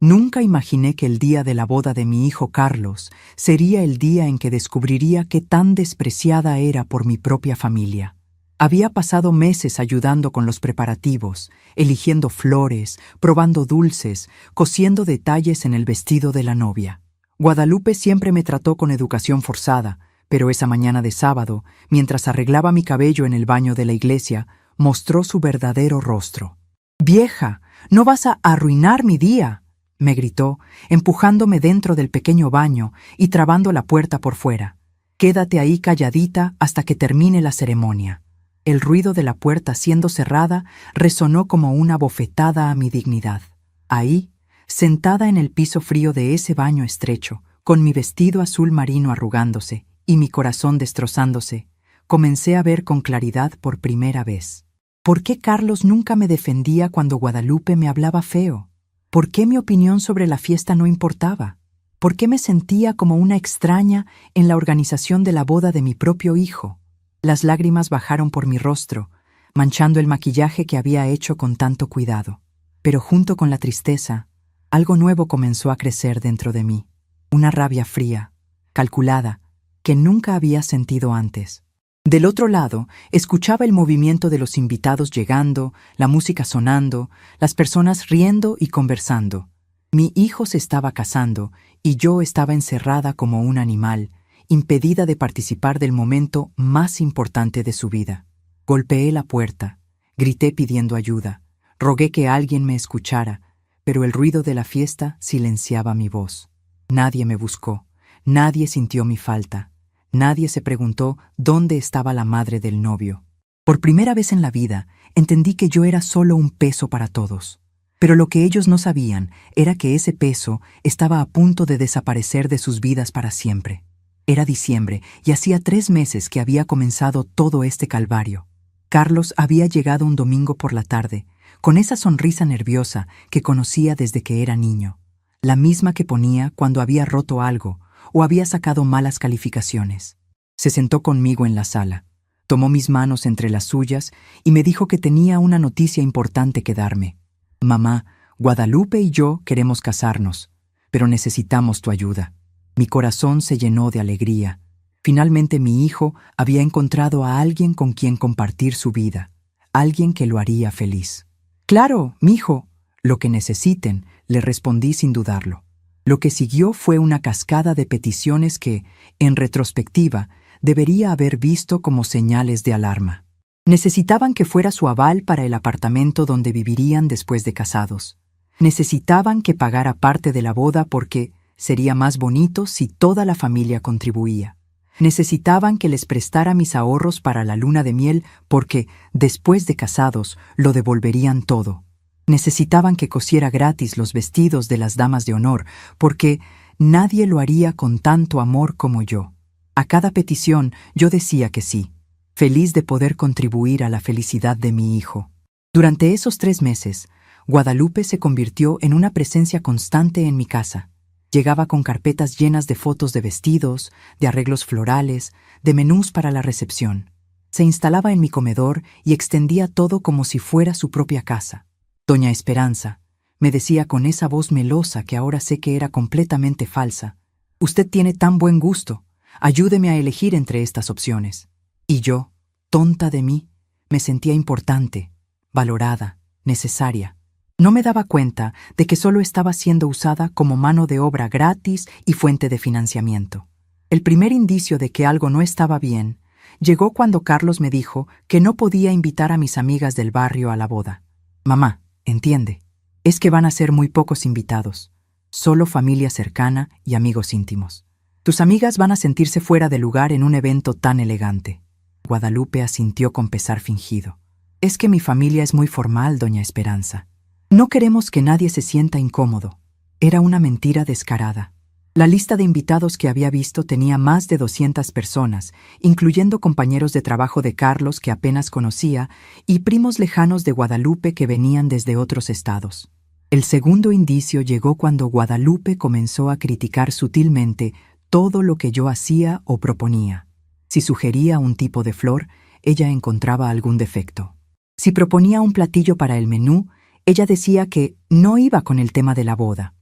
Nunca imaginé que el día de la boda de mi hijo Carlos sería el día en que descubriría qué tan despreciada era por mi propia familia. Había pasado meses ayudando con los preparativos, eligiendo flores, probando dulces, cosiendo detalles en el vestido de la novia. Guadalupe siempre me trató con educación forzada, pero esa mañana de sábado, mientras arreglaba mi cabello en el baño de la iglesia, mostró su verdadero rostro. «Vieja, no vas a arruinar mi día», me gritó, empujándome dentro del pequeño baño y trabando la puerta por fuera. «Quédate ahí calladita hasta que termine la ceremonia». El ruido de la puerta siendo cerrada resonó como una bofetada a mi dignidad. Ahí, sentada en el piso frío de ese baño estrecho, con mi vestido azul marino arrugándose y mi corazón destrozándose, comencé a ver con claridad por primera vez. ¿Por qué Carlos nunca me defendía cuando Guadalupe me hablaba feo? ¿Por qué mi opinión sobre la fiesta no importaba? ¿Por qué me sentía como una extraña en la organización de la boda de mi propio hijo? Las lágrimas bajaron por mi rostro, manchando el maquillaje que había hecho con tanto cuidado. Pero junto con la tristeza, algo nuevo comenzó a crecer dentro de mí. Una rabia fría, calculada, que nunca había sentido antes. Del otro lado, escuchaba el movimiento de los invitados llegando, la música sonando, las personas riendo y conversando. Mi hijo se estaba casando y yo estaba encerrada como un animal, impedida de participar del momento más importante de su vida. Golpeé la puerta, grité pidiendo ayuda, rogué que alguien me escuchara, pero el ruido de la fiesta silenciaba mi voz. Nadie me buscó, nadie sintió mi falta, nadie se preguntó dónde estaba la madre del novio. Por primera vez en la vida, entendí que yo era solo un peso para todos. Pero lo que ellos no sabían era que ese peso estaba a punto de desaparecer de sus vidas para siempre. Era diciembre y hacía 3 meses que había comenzado todo este calvario. Carlos había llegado un domingo por la tarde, con esa sonrisa nerviosa que conocía desde que era niño, la misma que ponía cuando había roto algo o había sacado malas calificaciones. Se sentó conmigo en la sala, tomó mis manos entre las suyas y me dijo que tenía una noticia importante que darme. «Mamá, Guadalupe y yo queremos casarnos, pero necesitamos tu ayuda». Mi corazón se llenó de alegría. Finalmente mi hijo había encontrado a alguien con quien compartir su vida, alguien que lo haría feliz. «Claro, mijo, lo que necesiten», le respondí sin dudarlo. Lo que siguió fue una cascada de peticiones que, en retrospectiva, debería haber visto como señales de alarma. Necesitaban que fuera su aval para el apartamento donde vivirían después de casados. Necesitaban que pagara parte de la boda porque sería más bonito si toda la familia contribuía. Necesitaban que les prestara mis ahorros para la luna de miel porque, después de casados, lo devolverían todo. Necesitaban que cosiera gratis los vestidos de las damas de honor porque nadie lo haría con tanto amor como yo. A cada petición yo decía que sí, feliz de poder contribuir a la felicidad de mi hijo. Durante esos 3 meses, Guadalupe se convirtió en una presencia constante en mi casa. Llegaba con carpetas llenas de fotos de vestidos, de arreglos florales, de menús para la recepción. Se instalaba en mi comedor y extendía todo como si fuera su propia casa. «Doña Esperanza», me decía con esa voz melosa que ahora sé que era completamente falsa, «usted tiene tan buen gusto. Ayúdeme a elegir entre estas opciones». Y yo, tonta de mí, me sentía importante, valorada, necesaria. No me daba cuenta de que solo estaba siendo usada como mano de obra gratis y fuente de financiamiento. El primer indicio de que algo no estaba bien llegó cuando Carlos me dijo que no podía invitar a mis amigas del barrio a la boda. «Mamá, entiende, es que van a ser muy pocos invitados, solo familia cercana y amigos íntimos. Tus amigas van a sentirse fuera de lugar en un evento tan elegante». Guadalupe asintió con pesar fingido. «Es que mi familia es muy formal, doña Esperanza. No queremos que nadie se sienta incómodo». Era una mentira descarada. La lista de invitados que había visto tenía más de 200 personas, incluyendo compañeros de trabajo de Carlos que apenas conocía y primos lejanos de Guadalupe que venían desde otros estados. El segundo indicio llegó cuando Guadalupe comenzó a criticar sutilmente todo lo que yo hacía o proponía. Si sugería un tipo de flor, ella encontraba algún defecto. Si proponía un platillo para el menú, ella decía que no iba con el tema de la boda.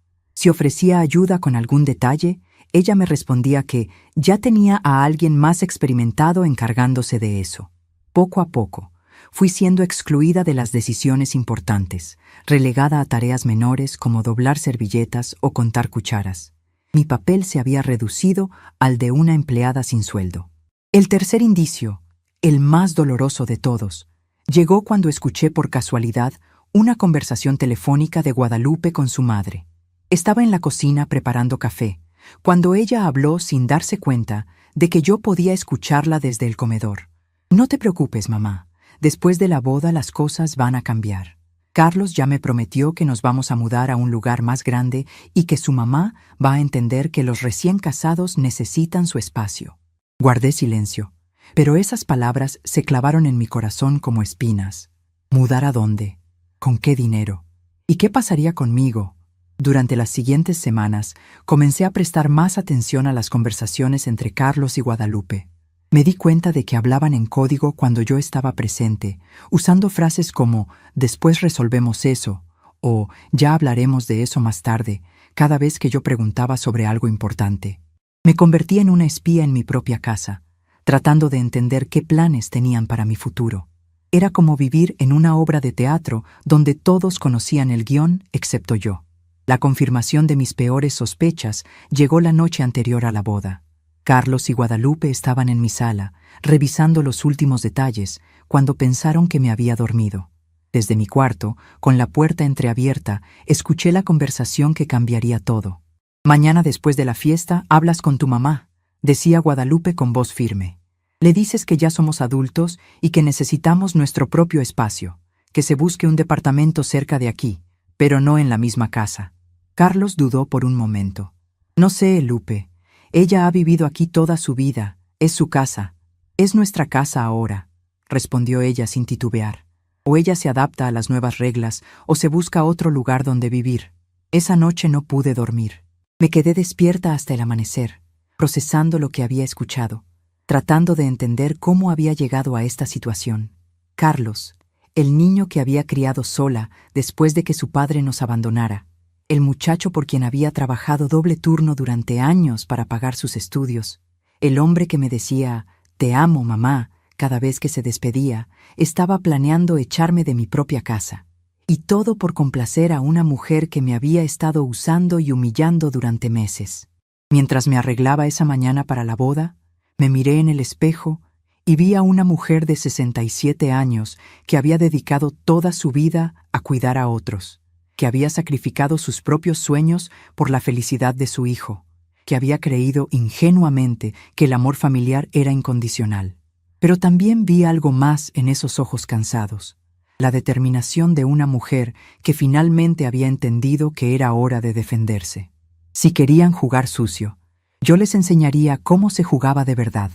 Si ofrecía ayuda con algún detalle, ella me respondía que ya tenía a alguien más experimentado encargándose de eso. Poco a poco, fui siendo excluida de las decisiones importantes, relegada a tareas menores como doblar servilletas o contar cucharas. Mi papel se había reducido al de una empleada sin sueldo. El tercer indicio, el más doloroso de todos, llegó cuando escuché por casualidad una conversación telefónica de Guadalupe con su madre. Estaba en la cocina preparando café, cuando ella habló sin darse cuenta de que yo podía escucharla desde el comedor. «No te preocupes, mamá. Después de la boda las cosas van a cambiar. Carlos ya me prometió que nos vamos a mudar a un lugar más grande y que su mamá va a entender que los recién casados necesitan su espacio». Guardé silencio, pero esas palabras se clavaron en mi corazón como espinas. ¿Mudar a dónde? ¿Con qué dinero? ¿Y qué pasaría conmigo? Durante las siguientes semanas, comencé a prestar más atención a las conversaciones entre Carlos y Guadalupe. Me di cuenta de que hablaban en código cuando yo estaba presente, usando frases como «después resolvemos eso» o «ya hablaremos de eso más tarde», cada vez que yo preguntaba sobre algo importante. Me convertí en una espía en mi propia casa, tratando de entender qué planes tenían para mi futuro. Era como vivir en una obra de teatro donde todos conocían el guión excepto yo. La confirmación de mis peores sospechas llegó la noche anterior a la boda. Carlos y Guadalupe estaban en mi sala, revisando los últimos detalles, cuando pensaron que me había dormido. Desde mi cuarto, con la puerta entreabierta, escuché la conversación que cambiaría todo. «Mañana después de la fiesta hablas con tu mamá», decía Guadalupe con voz firme. «Le dices que ya somos adultos y que necesitamos nuestro propio espacio, que se busque un departamento cerca de aquí, pero no en la misma casa». Carlos dudó por un momento. «No sé, Lupe. Ella ha vivido aquí toda su vida. Es su casa. Es nuestra casa ahora», respondió ella sin titubear. «O ella se adapta a las nuevas reglas o se busca otro lugar donde vivir». Esa noche no pude dormir. Me quedé despierta hasta el amanecer, procesando lo que había escuchado, tratando de entender cómo había llegado a esta situación. Carlos, el niño que había criado sola después de que su padre nos abandonara, el muchacho por quien había trabajado doble turno durante años para pagar sus estudios, el hombre que me decía «te amo, mamá», cada vez que se despedía, estaba planeando echarme de mi propia casa. Y todo por complacer a una mujer que me había estado usando y humillando durante meses. Mientras me arreglaba esa mañana para la boda, me miré en el espejo y vi a una mujer de 67 años que había dedicado toda su vida a cuidar a otros, que había sacrificado sus propios sueños por la felicidad de su hijo, que había creído ingenuamente que el amor familiar era incondicional. Pero también vi algo más en esos ojos cansados. La determinación de una mujer que finalmente había entendido que era hora de defenderse. Si querían jugar sucio, yo les enseñaría cómo se jugaba de verdad.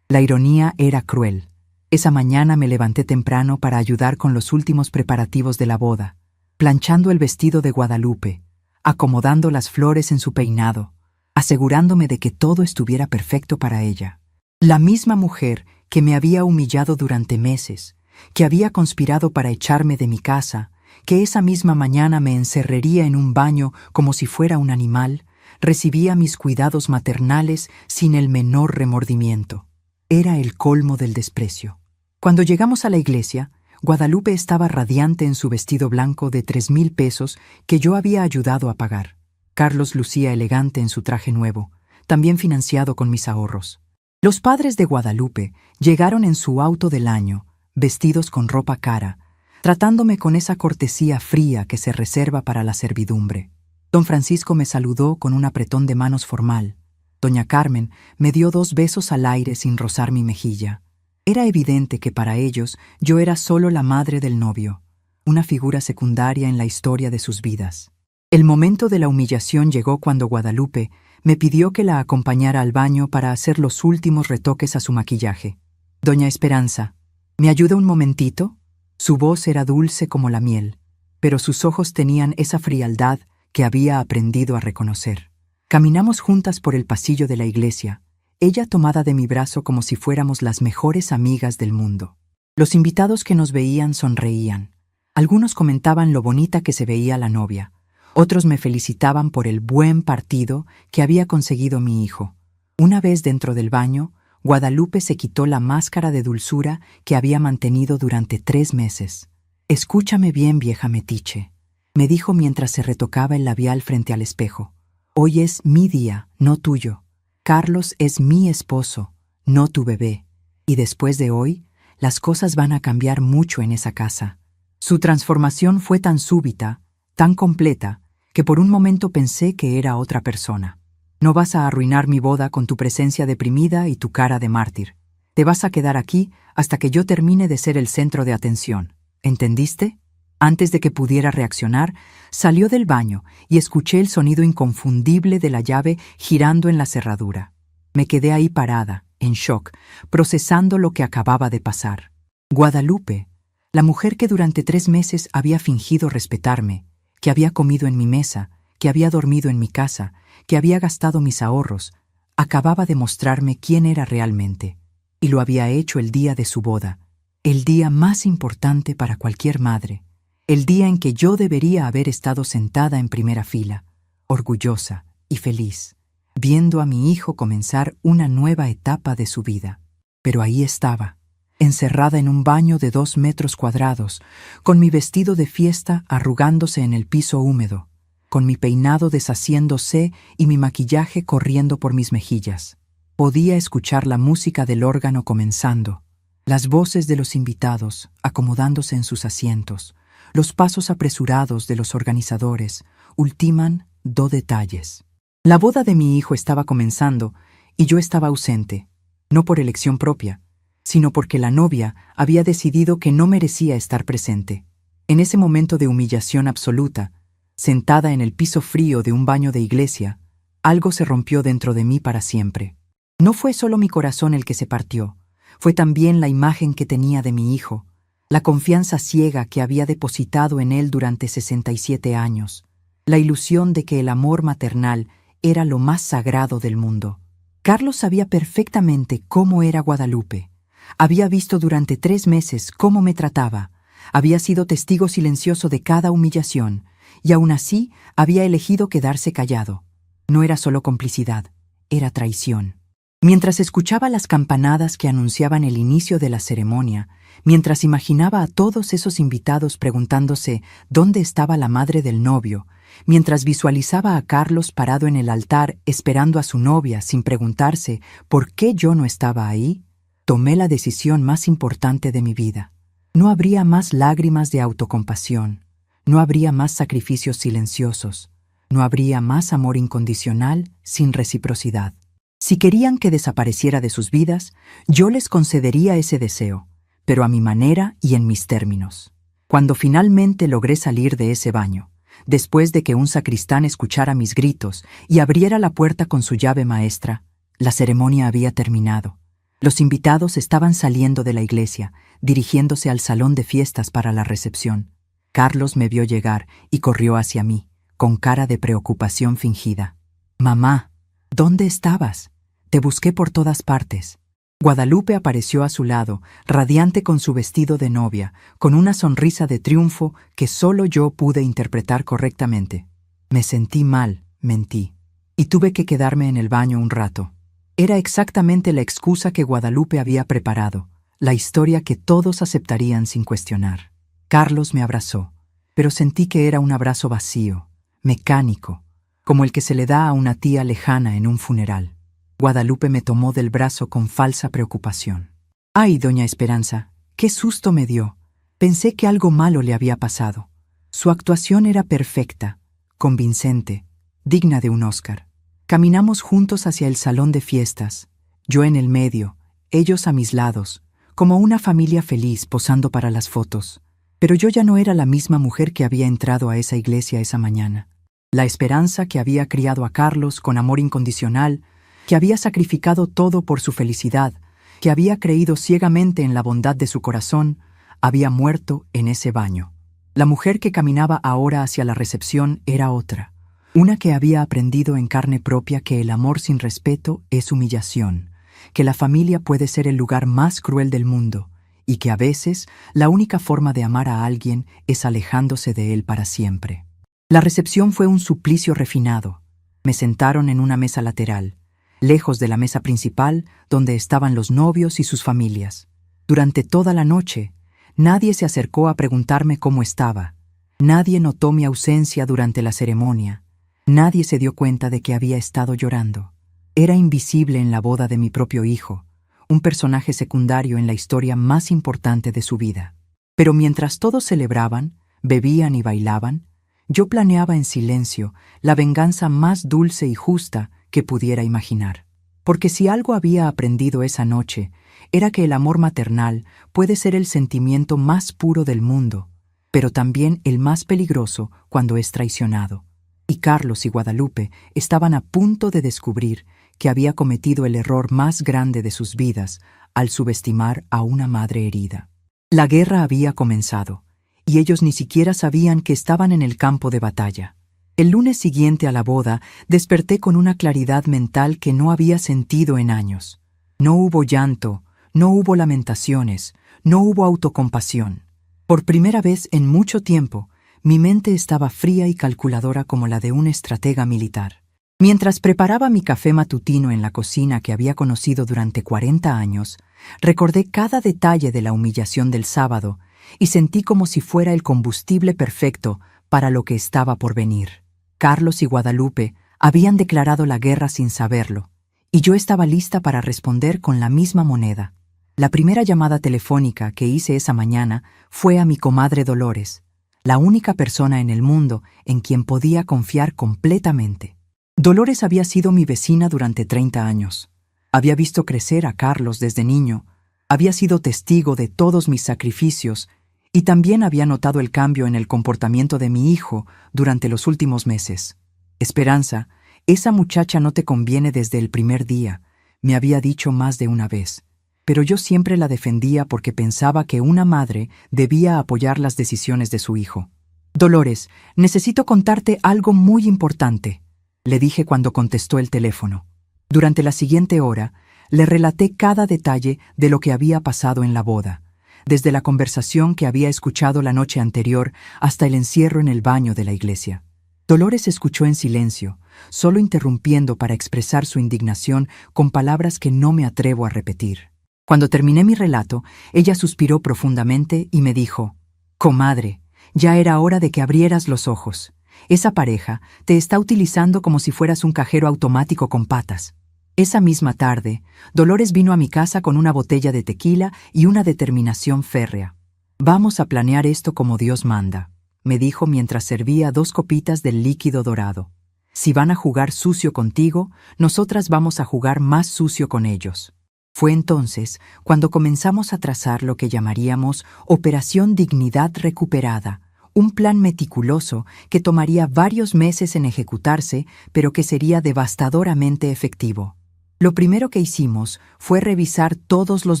La ironía era cruel. Esa mañana me levanté temprano para ayudar con los últimos preparativos de la boda, planchando el vestido de Guadalupe, acomodando las flores en su peinado, asegurándome de que todo estuviera perfecto para ella. La misma mujer que me había humillado durante meses, que había conspirado para echarme de mi casa, que esa misma mañana me encerraría en un baño como si fuera un animal, recibía mis cuidados maternales sin el menor remordimiento. Era el colmo del desprecio. Cuando llegamos a la iglesia, Guadalupe estaba radiante en su vestido blanco de 3,000 pesos que yo había ayudado a pagar. Carlos lucía elegante en su traje nuevo, también financiado con mis ahorros. Los padres de Guadalupe llegaron en su auto del año, vestidos con ropa cara, tratándome con esa cortesía fría que se reserva para la servidumbre. Don Francisco me saludó con un apretón de manos formal. Doña Carmen me dio 2 besos al aire sin rozar mi mejilla. Era evidente que para ellos yo era solo la madre del novio, una figura secundaria en la historia de sus vidas. El momento de la humillación llegó cuando Guadalupe me pidió que la acompañara al baño para hacer los últimos retoques a su maquillaje. «Doña Esperanza, ¿me ayuda un momentito?». Su voz era dulce como la miel, pero sus ojos tenían esa frialdad que había aprendido a reconocer. Caminamos juntas por el pasillo de la iglesia, ella tomada de mi brazo como si fuéramos las mejores amigas del mundo. Los invitados que nos veían sonreían. Algunos comentaban lo bonita que se veía la novia. Otros me felicitaban por el buen partido que había conseguido mi hijo. Una vez dentro del baño, Guadalupe se quitó la máscara de dulzura que había mantenido durante 3 meses. «Escúchame bien, vieja metiche», me dijo mientras se retocaba el labial frente al espejo. «Hoy es mi día, no tuyo. Carlos es mi esposo, no tu bebé. Y después de hoy, las cosas van a cambiar mucho en esa casa». Su transformación fue tan súbita, tan completa, que por un momento pensé que era otra persona. «No vas a arruinar mi boda con tu presencia deprimida y tu cara de mártir. Te vas a quedar aquí hasta que yo termine de ser el centro de atención. ¿Entendiste?». Antes de que pudiera reaccionar, salió del baño y escuché el sonido inconfundible de la llave girando en la cerradura. Me quedé ahí parada, en shock, procesando lo que acababa de pasar. Guadalupe, la mujer que durante 3 meses había fingido respetarme, que había comido en mi mesa, que había dormido en mi casa, que había gastado mis ahorros, acababa de mostrarme quién era realmente. Y lo había hecho el día de su boda, el día más importante para cualquier madre, el día en que yo debería haber estado sentada en primera fila, orgullosa y feliz, viendo a mi hijo comenzar una nueva etapa de su vida. Pero ahí estaba, encerrada en un baño de 2 metros cuadrados, con mi vestido de fiesta arrugándose en el piso húmedo, con mi peinado deshaciéndose y mi maquillaje corriendo por mis mejillas. Podía escuchar la música del órgano comenzando, las voces de los invitados acomodándose en sus asientos, los pasos apresurados de los organizadores ultiman 2 detalles. La boda de mi hijo estaba comenzando y yo estaba ausente, no por elección propia, sino porque la novia había decidido que no merecía estar presente. En ese momento de humillación absoluta, sentada en el piso frío de un baño de iglesia, algo se rompió dentro de mí para siempre. No fue solo mi corazón el que se partió, fue también la imagen que tenía de mi hijo, la confianza ciega que había depositado en él durante 67 años, la ilusión de que el amor maternal era lo más sagrado del mundo. Carlos sabía perfectamente cómo era Guadalupe. Había visto durante 3 meses cómo me trataba, había sido testigo silencioso de cada humillación, y aún así había elegido quedarse callado. No era solo complicidad, era traición. Mientras escuchaba las campanadas que anunciaban el inicio de la ceremonia, mientras imaginaba a todos esos invitados preguntándose dónde estaba la madre del novio, mientras visualizaba a Carlos parado en el altar esperando a su novia sin preguntarse por qué yo no estaba ahí, tomé la decisión más importante de mi vida. No habría más lágrimas de autocompasión, no habría más sacrificios silenciosos, no habría más amor incondicional sin reciprocidad. Si querían que desapareciera de sus vidas, yo les concedería ese deseo, pero a mi manera y en mis términos. Cuando finalmente logré salir de ese baño, después de que un sacristán escuchara mis gritos y abriera la puerta con su llave maestra, la ceremonia había terminado. Los invitados estaban saliendo de la iglesia, dirigiéndose al salón de fiestas para la recepción. Carlos me vio llegar y corrió hacia mí, con cara de preocupación fingida. «Mamá, ¿dónde estabas? Te busqué por todas partes». Guadalupe apareció a su lado, radiante con su vestido de novia, con una sonrisa de triunfo que solo yo pude interpretar correctamente. Me sentí mal, mentí, y tuve que quedarme en el baño un rato. Era exactamente la excusa que Guadalupe había preparado, la historia que todos aceptarían sin cuestionar. Carlos me abrazó, pero sentí que era un abrazo vacío, mecánico, como el que se le da a una tía lejana en un funeral. Guadalupe me tomó del brazo con falsa preocupación. «Ay, doña Esperanza, qué susto me dio. Pensé que algo malo le había pasado». Su actuación era perfecta, convincente, digna de un Oscar. Caminamos juntos hacia el salón de fiestas, yo en el medio, ellos a mis lados, como una familia feliz posando para las fotos. Pero yo ya no era la misma mujer que había entrado a esa iglesia esa mañana. La Esperanza que había criado a Carlos con amor incondicional, que había sacrificado todo por su felicidad, que había creído ciegamente en la bondad de su corazón, había muerto en ese baño. La mujer que caminaba ahora hacia la recepción era otra, una que había aprendido en carne propia que el amor sin respeto es humillación, que la familia puede ser el lugar más cruel del mundo, y que a veces la única forma de amar a alguien es alejándose de él para siempre. La recepción fue un suplicio refinado. Me sentaron en una mesa lateral, lejos de la mesa principal, donde estaban los novios y sus familias. Durante toda la noche, nadie se acercó a preguntarme cómo estaba. Nadie notó mi ausencia durante la ceremonia. Nadie se dio cuenta de que había estado llorando. Era invisible en la boda de mi propio hijo, un personaje secundario en la historia más importante de su vida. Pero mientras todos celebraban, bebían y bailaban, yo planeaba en silencio la venganza más dulce y justa que pudiera imaginar. Porque si algo había aprendido esa noche, era que el amor maternal puede ser el sentimiento más puro del mundo, pero también el más peligroso cuando es traicionado. Y Carlos y Guadalupe estaban a punto de descubrir que había cometido el error más grande de sus vidas al subestimar a una madre herida. La guerra había comenzado, y ellos ni siquiera sabían que estaban en el campo de batalla. El lunes siguiente a la boda, desperté con una claridad mental que no había sentido en años. No hubo llanto, no hubo lamentaciones, no hubo autocompasión. Por primera vez en mucho tiempo, mi mente estaba fría y calculadora como la de un estratega militar. Mientras preparaba mi café matutino en la cocina que había conocido durante 40 años, recordé cada detalle de la humillación del sábado y sentí como si fuera el combustible perfecto para lo que estaba por venir. Carlos y Guadalupe habían declarado la guerra sin saberlo, y yo estaba lista para responder con la misma moneda. La primera llamada telefónica que hice esa mañana fue a mi comadre Dolores, la única persona en el mundo en quien podía confiar completamente. Dolores había sido mi vecina durante 30 años. Había visto crecer a Carlos desde niño, había sido testigo de todos mis sacrificios y también había notado el cambio en el comportamiento de mi hijo durante los últimos meses. Esperanza, esa muchacha no te conviene desde el primer día, me había dicho más de una vez. Pero yo siempre la defendía porque pensaba que una madre debía apoyar las decisiones de su hijo. Dolores, necesito contarte algo muy importante, le dije cuando contestó el teléfono. Durante la siguiente hora, le relaté cada detalle de lo que había pasado en la boda, desde la conversación que había escuchado la noche anterior hasta el encierro en el baño de la iglesia. Dolores escuchó en silencio, solo interrumpiendo para expresar su indignación con palabras que no me atrevo a repetir. Cuando terminé mi relato, ella suspiró profundamente y me dijo: «Comadre, ya era hora de que abrieras los ojos. Esa pareja te está utilizando como si fueras un cajero automático con patas». Esa misma tarde, Dolores vino a mi casa con una botella de tequila y una determinación férrea. «Vamos a planear esto como Dios manda», me dijo mientras servía 2 copitas del líquido dorado. «Si van a jugar sucio contigo, nosotras vamos a jugar más sucio con ellos». Fue entonces cuando comenzamos a trazar lo que llamaríamos Operación Dignidad Recuperada, un plan meticuloso que tomaría varios meses en ejecutarse, pero que sería devastadoramente efectivo. Lo primero que hicimos fue revisar todos los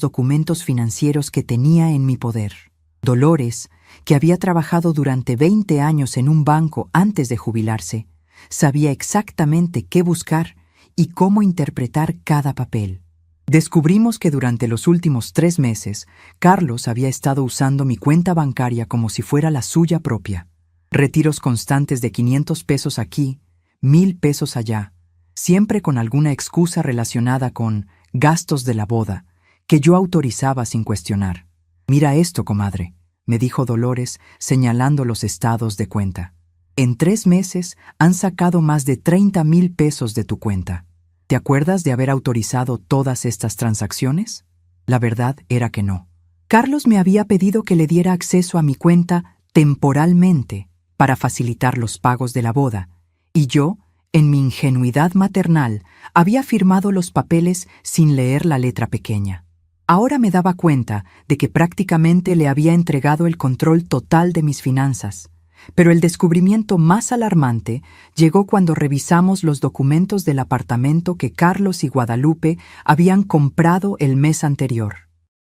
documentos financieros que tenía en mi poder. Dolores, que había trabajado durante 20 años en un banco antes de jubilarse, sabía exactamente qué buscar y cómo interpretar cada papel. Descubrimos que durante los últimos 3 meses, Carlos había estado usando mi cuenta bancaria como si fuera la suya propia. Retiros constantes de 500 pesos aquí, 1000 pesos allá, siempre con alguna excusa relacionada con gastos de la boda, que yo autorizaba sin cuestionar. «Mira esto, comadre», me dijo Dolores, señalando los estados de cuenta. «En 3 meses han sacado más de 30,000 pesos de tu cuenta. ¿Te acuerdas de haber autorizado todas estas transacciones?». La verdad era que no. Carlos me había pedido que le diera acceso a mi cuenta temporalmente para facilitar los pagos de la boda, y yo, en mi ingenuidad maternal, había firmado los papeles sin leer la letra pequeña. Ahora me daba cuenta de que prácticamente le había entregado el control total de mis finanzas. Pero el descubrimiento más alarmante llegó cuando revisamos los documentos del apartamento que Carlos y Guadalupe habían comprado el mes anterior.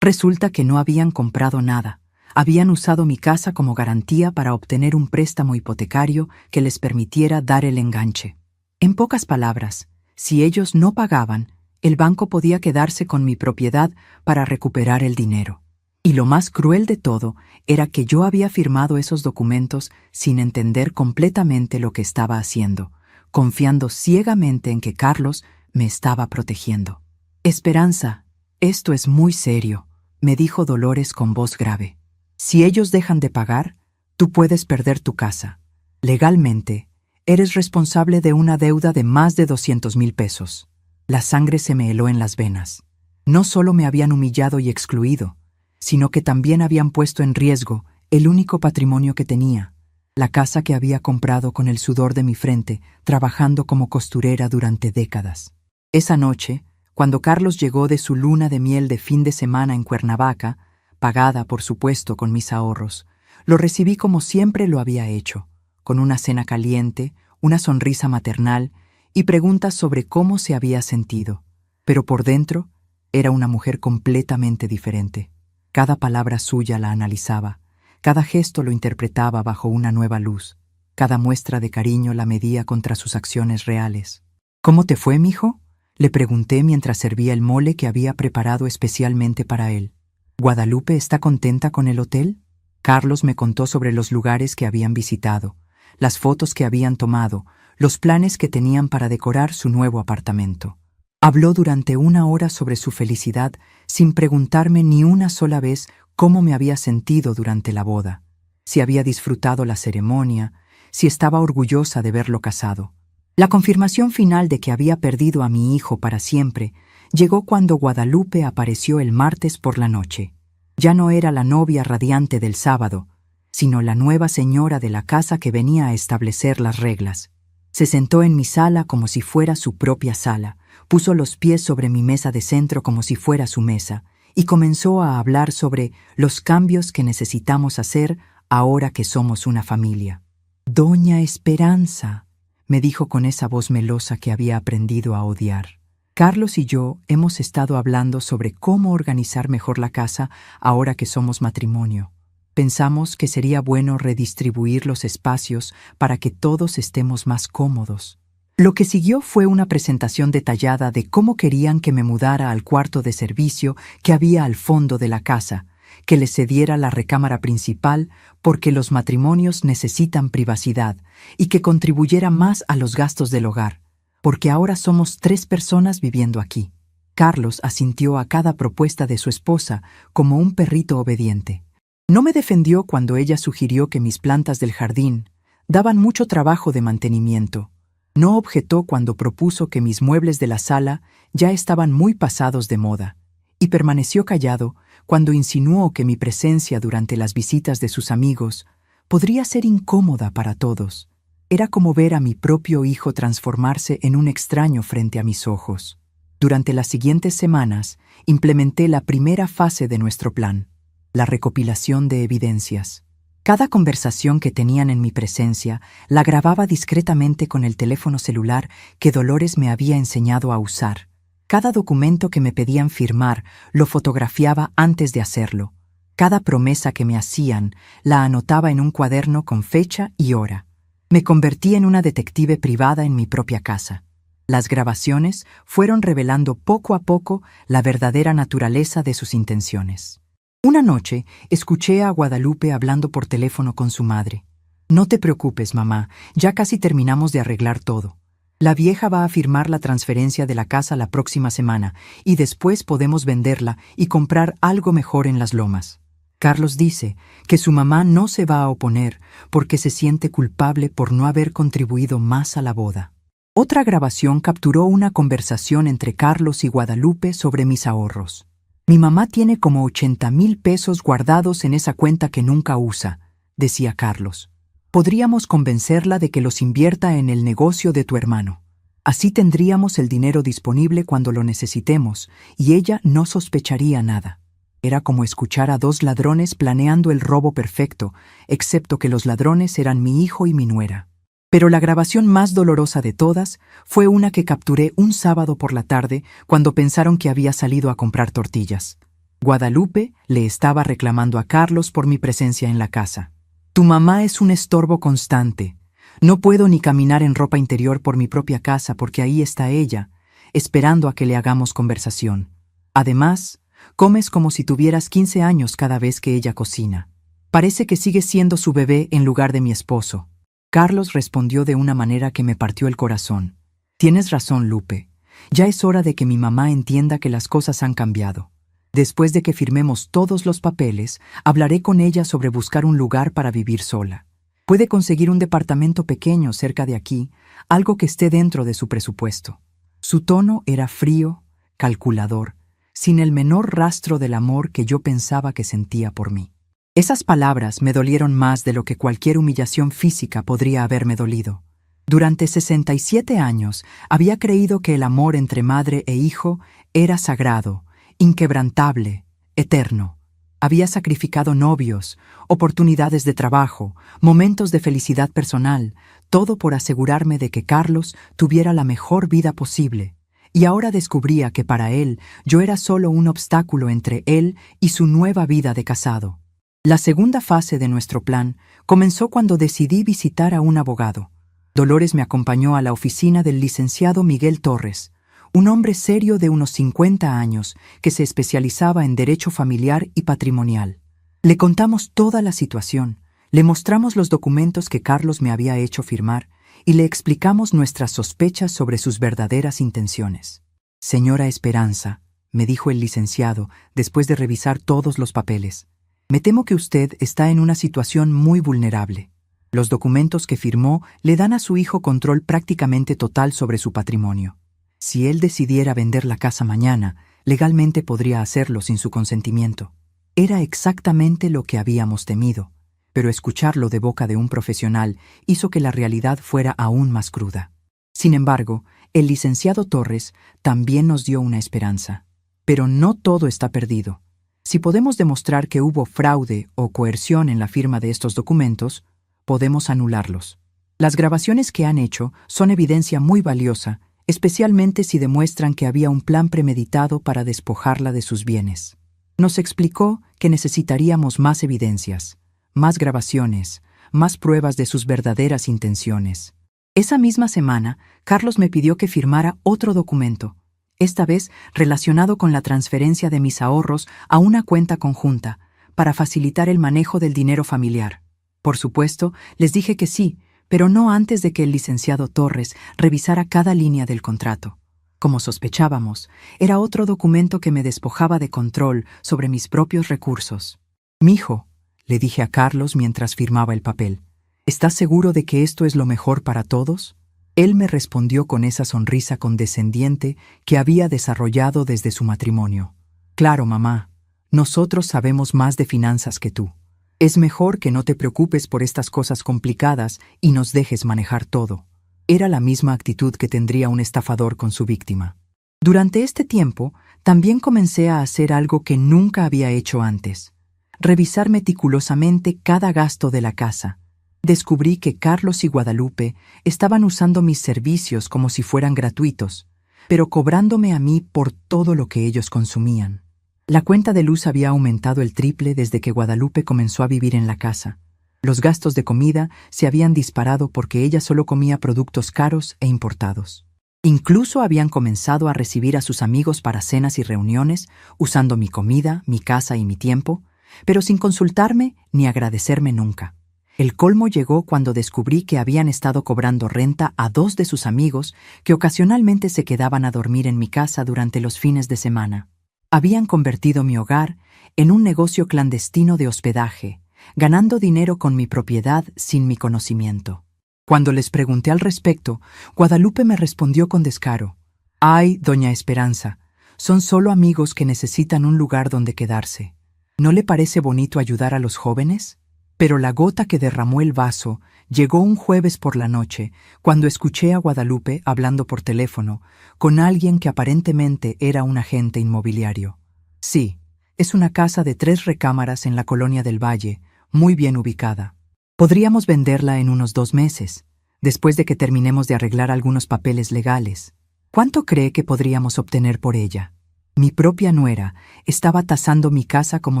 Resulta que no habían comprado nada. Habían usado mi casa como garantía para obtener un préstamo hipotecario que les permitiera dar el enganche. En pocas palabras, si ellos no pagaban, el banco podía quedarse con mi propiedad para recuperar el dinero. Y lo más cruel de todo era que yo había firmado esos documentos sin entender completamente lo que estaba haciendo, confiando ciegamente en que Carlos me estaba protegiendo. Esperanza, esto es muy serio, me dijo Dolores con voz grave. Si ellos dejan de pagar, tú puedes perder tu casa. Legalmente, eres responsable de una deuda de más de 200,000 pesos. La sangre se me heló en las venas. No solo me habían humillado y excluido, sino que también habían puesto en riesgo el único patrimonio que tenía, la casa que había comprado con el sudor de mi frente, trabajando como costurera durante décadas. Esa noche, cuando Carlos llegó de su luna de miel de fin de semana en Cuernavaca, pagada por supuesto con mis ahorros, lo recibí como siempre lo había hecho, con una cena caliente, una sonrisa maternal y preguntas sobre cómo se había sentido. Pero por dentro, era una mujer completamente diferente. Cada palabra suya la analizaba, cada gesto lo interpretaba bajo una nueva luz, cada muestra de cariño la medía contra sus acciones reales. ¿Cómo te fue, mijo?, le pregunté mientras servía el mole que había preparado especialmente para él. ¿Guadalupe está contenta con el hotel? Carlos me contó sobre los lugares que habían visitado, las fotos que habían tomado, los planes que tenían para decorar su nuevo apartamento. Habló durante 1 hora sobre su felicidad sin preguntarme ni una sola vez cómo me había sentido durante la boda, si había disfrutado la ceremonia, si estaba orgullosa de verlo casado. La confirmación final de que había perdido a mi hijo para siempre llegó cuando Guadalupe apareció el martes por la noche. Ya no era la novia radiante del sábado, sino la nueva señora de la casa que venía a establecer las reglas. Se sentó en mi sala como si fuera su propia sala, puso los pies sobre mi mesa de centro como si fuera su mesa, y comenzó a hablar sobre los cambios que necesitamos hacer ahora que somos una familia. «Doña Esperanza», me dijo con esa voz melosa que había aprendido a odiar. Carlos y yo hemos estado hablando sobre cómo organizar mejor la casa ahora que somos matrimonio. Pensamos que sería bueno redistribuir los espacios para que todos estemos más cómodos. Lo que siguió fue una presentación detallada de cómo querían que me mudara al cuarto de servicio que había al fondo de la casa, que les cediera la recámara principal porque los matrimonios necesitan privacidad y que contribuyera más a los gastos del hogar, porque ahora somos 3 personas viviendo aquí. Carlos asintió a cada propuesta de su esposa como un perrito obediente. No me defendió cuando ella sugirió que mis plantas del jardín daban mucho trabajo de mantenimiento. No objetó cuando propuso que mis muebles de la sala ya estaban muy pasados de moda, y permaneció callado cuando insinuó que mi presencia durante las visitas de sus amigos podría ser incómoda para todos. Era como ver a mi propio hijo transformarse en un extraño frente a mis ojos. Durante las siguientes semanas, implementé la primera fase de nuestro plan, la recopilación de evidencias. Cada conversación que tenían en mi presencia la grababa discretamente con el teléfono celular que Dolores me había enseñado a usar. Cada documento que me pedían firmar lo fotografiaba antes de hacerlo. Cada promesa que me hacían la anotaba en un cuaderno con fecha y hora. Me convertí en una detective privada en mi propia casa. Las grabaciones fueron revelando poco a poco la verdadera naturaleza de sus intenciones. Una noche escuché a Guadalupe hablando por teléfono con su madre. «No te preocupes, mamá, ya casi terminamos de arreglar todo. La vieja va a firmar la transferencia de la casa la próxima semana y después podemos venderla y comprar algo mejor en las lomas». Carlos dice que su mamá no se va a oponer porque se siente culpable por no haber contribuido más a la boda. Otra grabación capturó una conversación entre Carlos y Guadalupe sobre mis ahorros. «Mi mamá tiene como 80,000 pesos guardados en esa cuenta que nunca usa», decía Carlos. «Podríamos convencerla de que los invierta en el negocio de tu hermano. Así tendríamos el dinero disponible cuando lo necesitemos y ella no sospecharía nada». Era como escuchar a 2 ladrones planeando el robo perfecto, excepto que los ladrones eran mi hijo y mi nuera. Pero la grabación más dolorosa de todas fue una que capturé un sábado por la tarde cuando pensaron que había salido a comprar tortillas. Guadalupe le estaba reclamando a Carlos por mi presencia en la casa. «Tu mamá es un estorbo constante. No puedo ni caminar en ropa interior por mi propia casa porque ahí está ella, esperando a que le hagamos conversación. Además, Comes como si tuvieras 15 años cada vez que ella cocina. Parece que sigues siendo su bebé en lugar de mi esposo. Carlos respondió de una manera que me partió el corazón. Tienes razón, Lupe. Ya es hora de que mi mamá entienda que las cosas han cambiado. Después de que firmemos todos los papeles, hablaré con ella sobre buscar un lugar para vivir sola. Puede conseguir un departamento pequeño cerca de aquí, algo que esté dentro de su presupuesto. Su tono era frío, calculador, sin el menor rastro del amor que yo pensaba que sentía por mí. Esas palabras me dolieron más de lo que cualquier humillación física podría haberme dolido. Durante 67 años había creído que el amor entre madre e hijo era sagrado, inquebrantable, eterno. Había sacrificado novios, oportunidades de trabajo, momentos de felicidad personal, todo por asegurarme de que Carlos tuviera la mejor vida posible. Y ahora descubría que para él yo era solo un obstáculo entre él y su nueva vida de casado. La segunda fase de nuestro plan comenzó cuando decidí visitar a un abogado. Dolores me acompañó a la oficina del licenciado Miguel Torres, un hombre serio de unos 50 años que se especializaba en derecho familiar y patrimonial. Le contamos toda la situación, le mostramos los documentos que Carlos me había hecho firmar y le explicamos nuestras sospechas sobre sus verdaderas intenciones. Señora Esperanza, me dijo el licenciado después de revisar todos los papeles, me temo que usted está en una situación muy vulnerable. Los documentos que firmó le dan a su hijo control prácticamente total sobre su patrimonio. Si él decidiera vender la casa mañana, legalmente podría hacerlo sin su consentimiento. Era exactamente lo que habíamos temido, pero escucharlo de boca de un profesional hizo que la realidad fuera aún más cruda. Sin embargo, el licenciado Torres también nos dio una esperanza. Pero no todo está perdido. Si podemos demostrar que hubo fraude o coerción en la firma de estos documentos, podemos anularlos. Las grabaciones que han hecho son evidencia muy valiosa, especialmente si demuestran que había un plan premeditado para despojarla de sus bienes. Nos explicó que necesitaríamos más evidencias, más grabaciones, más pruebas de sus verdaderas intenciones. Esa misma semana, Carlos me pidió que firmara otro documento, esta vez relacionado con la transferencia de mis ahorros a una cuenta conjunta, para facilitar el manejo del dinero familiar. Por supuesto, les dije que sí, pero no antes de que el licenciado Torres revisara cada línea del contrato. Como sospechábamos, era otro documento que me despojaba de control sobre mis propios recursos. «Mijo», le dije a Carlos mientras firmaba el papel, «¿estás seguro de que esto es lo mejor para todos?» Él me respondió con esa sonrisa condescendiente que había desarrollado desde su matrimonio. «Claro, mamá, nosotros sabemos más de finanzas que tú. Es mejor que no te preocupes por estas cosas complicadas y nos dejes manejar todo». Era la misma actitud que tendría un estafador con su víctima. Durante este tiempo, también comencé a hacer algo que nunca había hecho antes: revisar meticulosamente cada gasto de la casa. Descubrí que Carlos y Guadalupe estaban usando mis servicios como si fueran gratuitos, pero cobrándome a mí por todo lo que ellos consumían. La cuenta de luz había aumentado el triple desde que Guadalupe comenzó a vivir en la casa. Los gastos de comida se habían disparado porque ella solo comía productos caros e importados. Incluso habían comenzado a recibir a sus amigos para cenas y reuniones, usando mi comida, mi casa y mi tiempo, pero sin consultarme ni agradecerme nunca. El colmo llegó cuando descubrí que habían estado cobrando renta a 2 de sus amigos que ocasionalmente se quedaban a dormir en mi casa durante los fines de semana. Habían convertido mi hogar en un negocio clandestino de hospedaje, ganando dinero con mi propiedad sin mi conocimiento. Cuando les pregunté al respecto, Guadalupe me respondió con descaro: «Ay, doña Esperanza, son solo amigos que necesitan un lugar donde quedarse. ¿No le parece bonito ayudar a los jóvenes?». Pero la gota que derramó el vaso llegó un jueves por la noche, cuando escuché a Guadalupe hablando por teléfono con alguien que aparentemente era un agente inmobiliario. «Sí, es una casa de 3 recámaras en la Colonia del Valle, muy bien ubicada. Podríamos venderla en unos 2 meses, después de que terminemos de arreglar algunos papeles legales. ¿Cuánto cree que podríamos obtener por ella?». Mi propia nuera estaba tasando mi casa como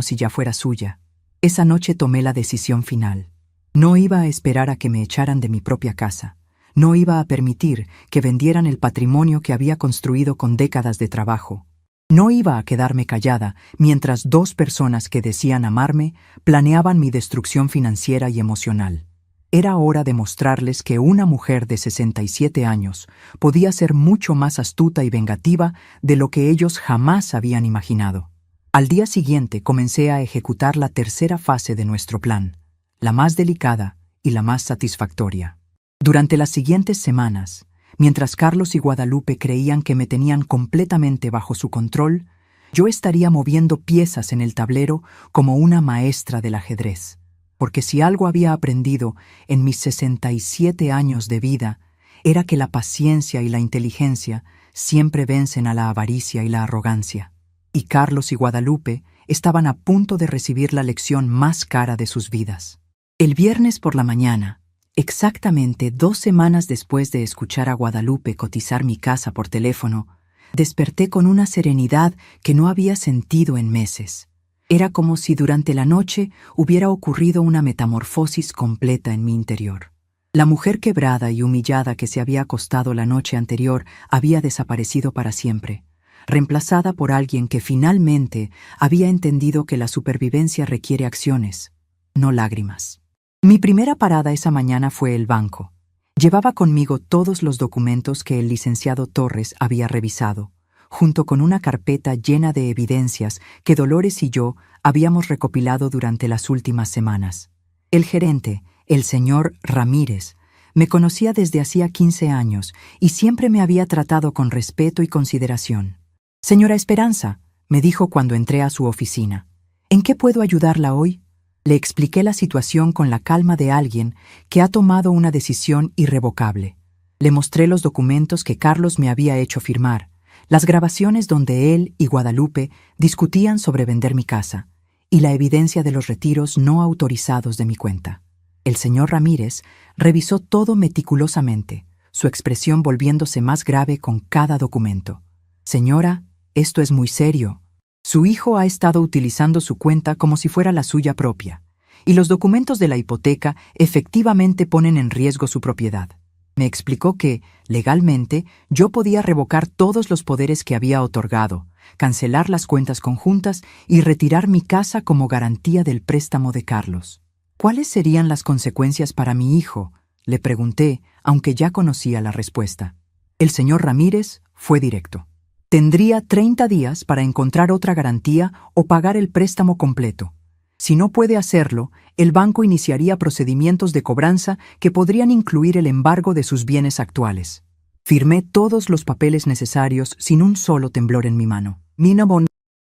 si ya fuera suya. Esa noche tomé la decisión final. No iba a esperar a que me echaran de mi propia casa. No iba a permitir que vendieran el patrimonio que había construido con décadas de trabajo. No iba a quedarme callada mientras dos personas que decían amarme planeaban mi destrucción financiera y emocional. Era hora de mostrarles que una mujer de 67 años podía ser mucho más astuta y vengativa de lo que ellos jamás habían imaginado. Al día siguiente comencé a ejecutar la tercera fase de nuestro plan, la más delicada y la más satisfactoria. Durante las siguientes semanas, mientras Carlos y Guadalupe creían que me tenían completamente bajo su control, yo estaría moviendo piezas en el tablero como una maestra del ajedrez. Porque si algo había aprendido en mis 67 años de vida, era que la paciencia y la inteligencia siempre vencen a la avaricia y la arrogancia. Y Carlos y Guadalupe estaban a punto de recibir la lección más cara de sus vidas. El viernes por la mañana, exactamente 2 semanas después de escuchar a Guadalupe cotizar mi casa por teléfono, desperté con una serenidad que no había sentido en meses. Era como si durante la noche hubiera ocurrido una metamorfosis completa en mi interior. La mujer quebrada y humillada que se había acostado la noche anterior había desaparecido para siempre, reemplazada por alguien que finalmente había entendido que la supervivencia requiere acciones, no lágrimas. Mi primera parada esa mañana fue el banco. Llevaba conmigo todos los documentos que el licenciado Torres había revisado, junto con una carpeta llena de evidencias que Dolores y yo habíamos recopilado durante las últimas semanas. El gerente, el señor Ramírez, me conocía desde hacía 15 años y siempre me había tratado con respeto y consideración. «Señora Esperanza», me dijo cuando entré a su oficina, «¿en qué puedo ayudarla hoy?». Le expliqué la situación con la calma de alguien que ha tomado una decisión irrevocable. Le mostré los documentos que Carlos me había hecho firmar, las grabaciones donde él y Guadalupe discutían sobre vender mi casa, y la evidencia de los retiros no autorizados de mi cuenta. El señor Ramírez revisó todo meticulosamente, su expresión volviéndose más grave con cada documento. «Señora, esto es muy serio. Su hijo ha estado utilizando su cuenta como si fuera la suya propia, y los documentos de la hipoteca efectivamente ponen en riesgo su propiedad». Me explicó que, legalmente, yo podía revocar todos los poderes que había otorgado, cancelar las cuentas conjuntas y retirar mi casa como garantía del préstamo de Carlos. «¿Cuáles serían las consecuencias para mi hijo?», le pregunté, aunque ya conocía la respuesta. El señor Ramírez fue directo. «Tendría 30 días para encontrar otra garantía o pagar el préstamo completo. Si no puede hacerlo, el banco iniciaría procedimientos de cobranza que podrían incluir el embargo de sus bienes actuales». Firmé todos los papeles necesarios sin un solo temblor en mi mano.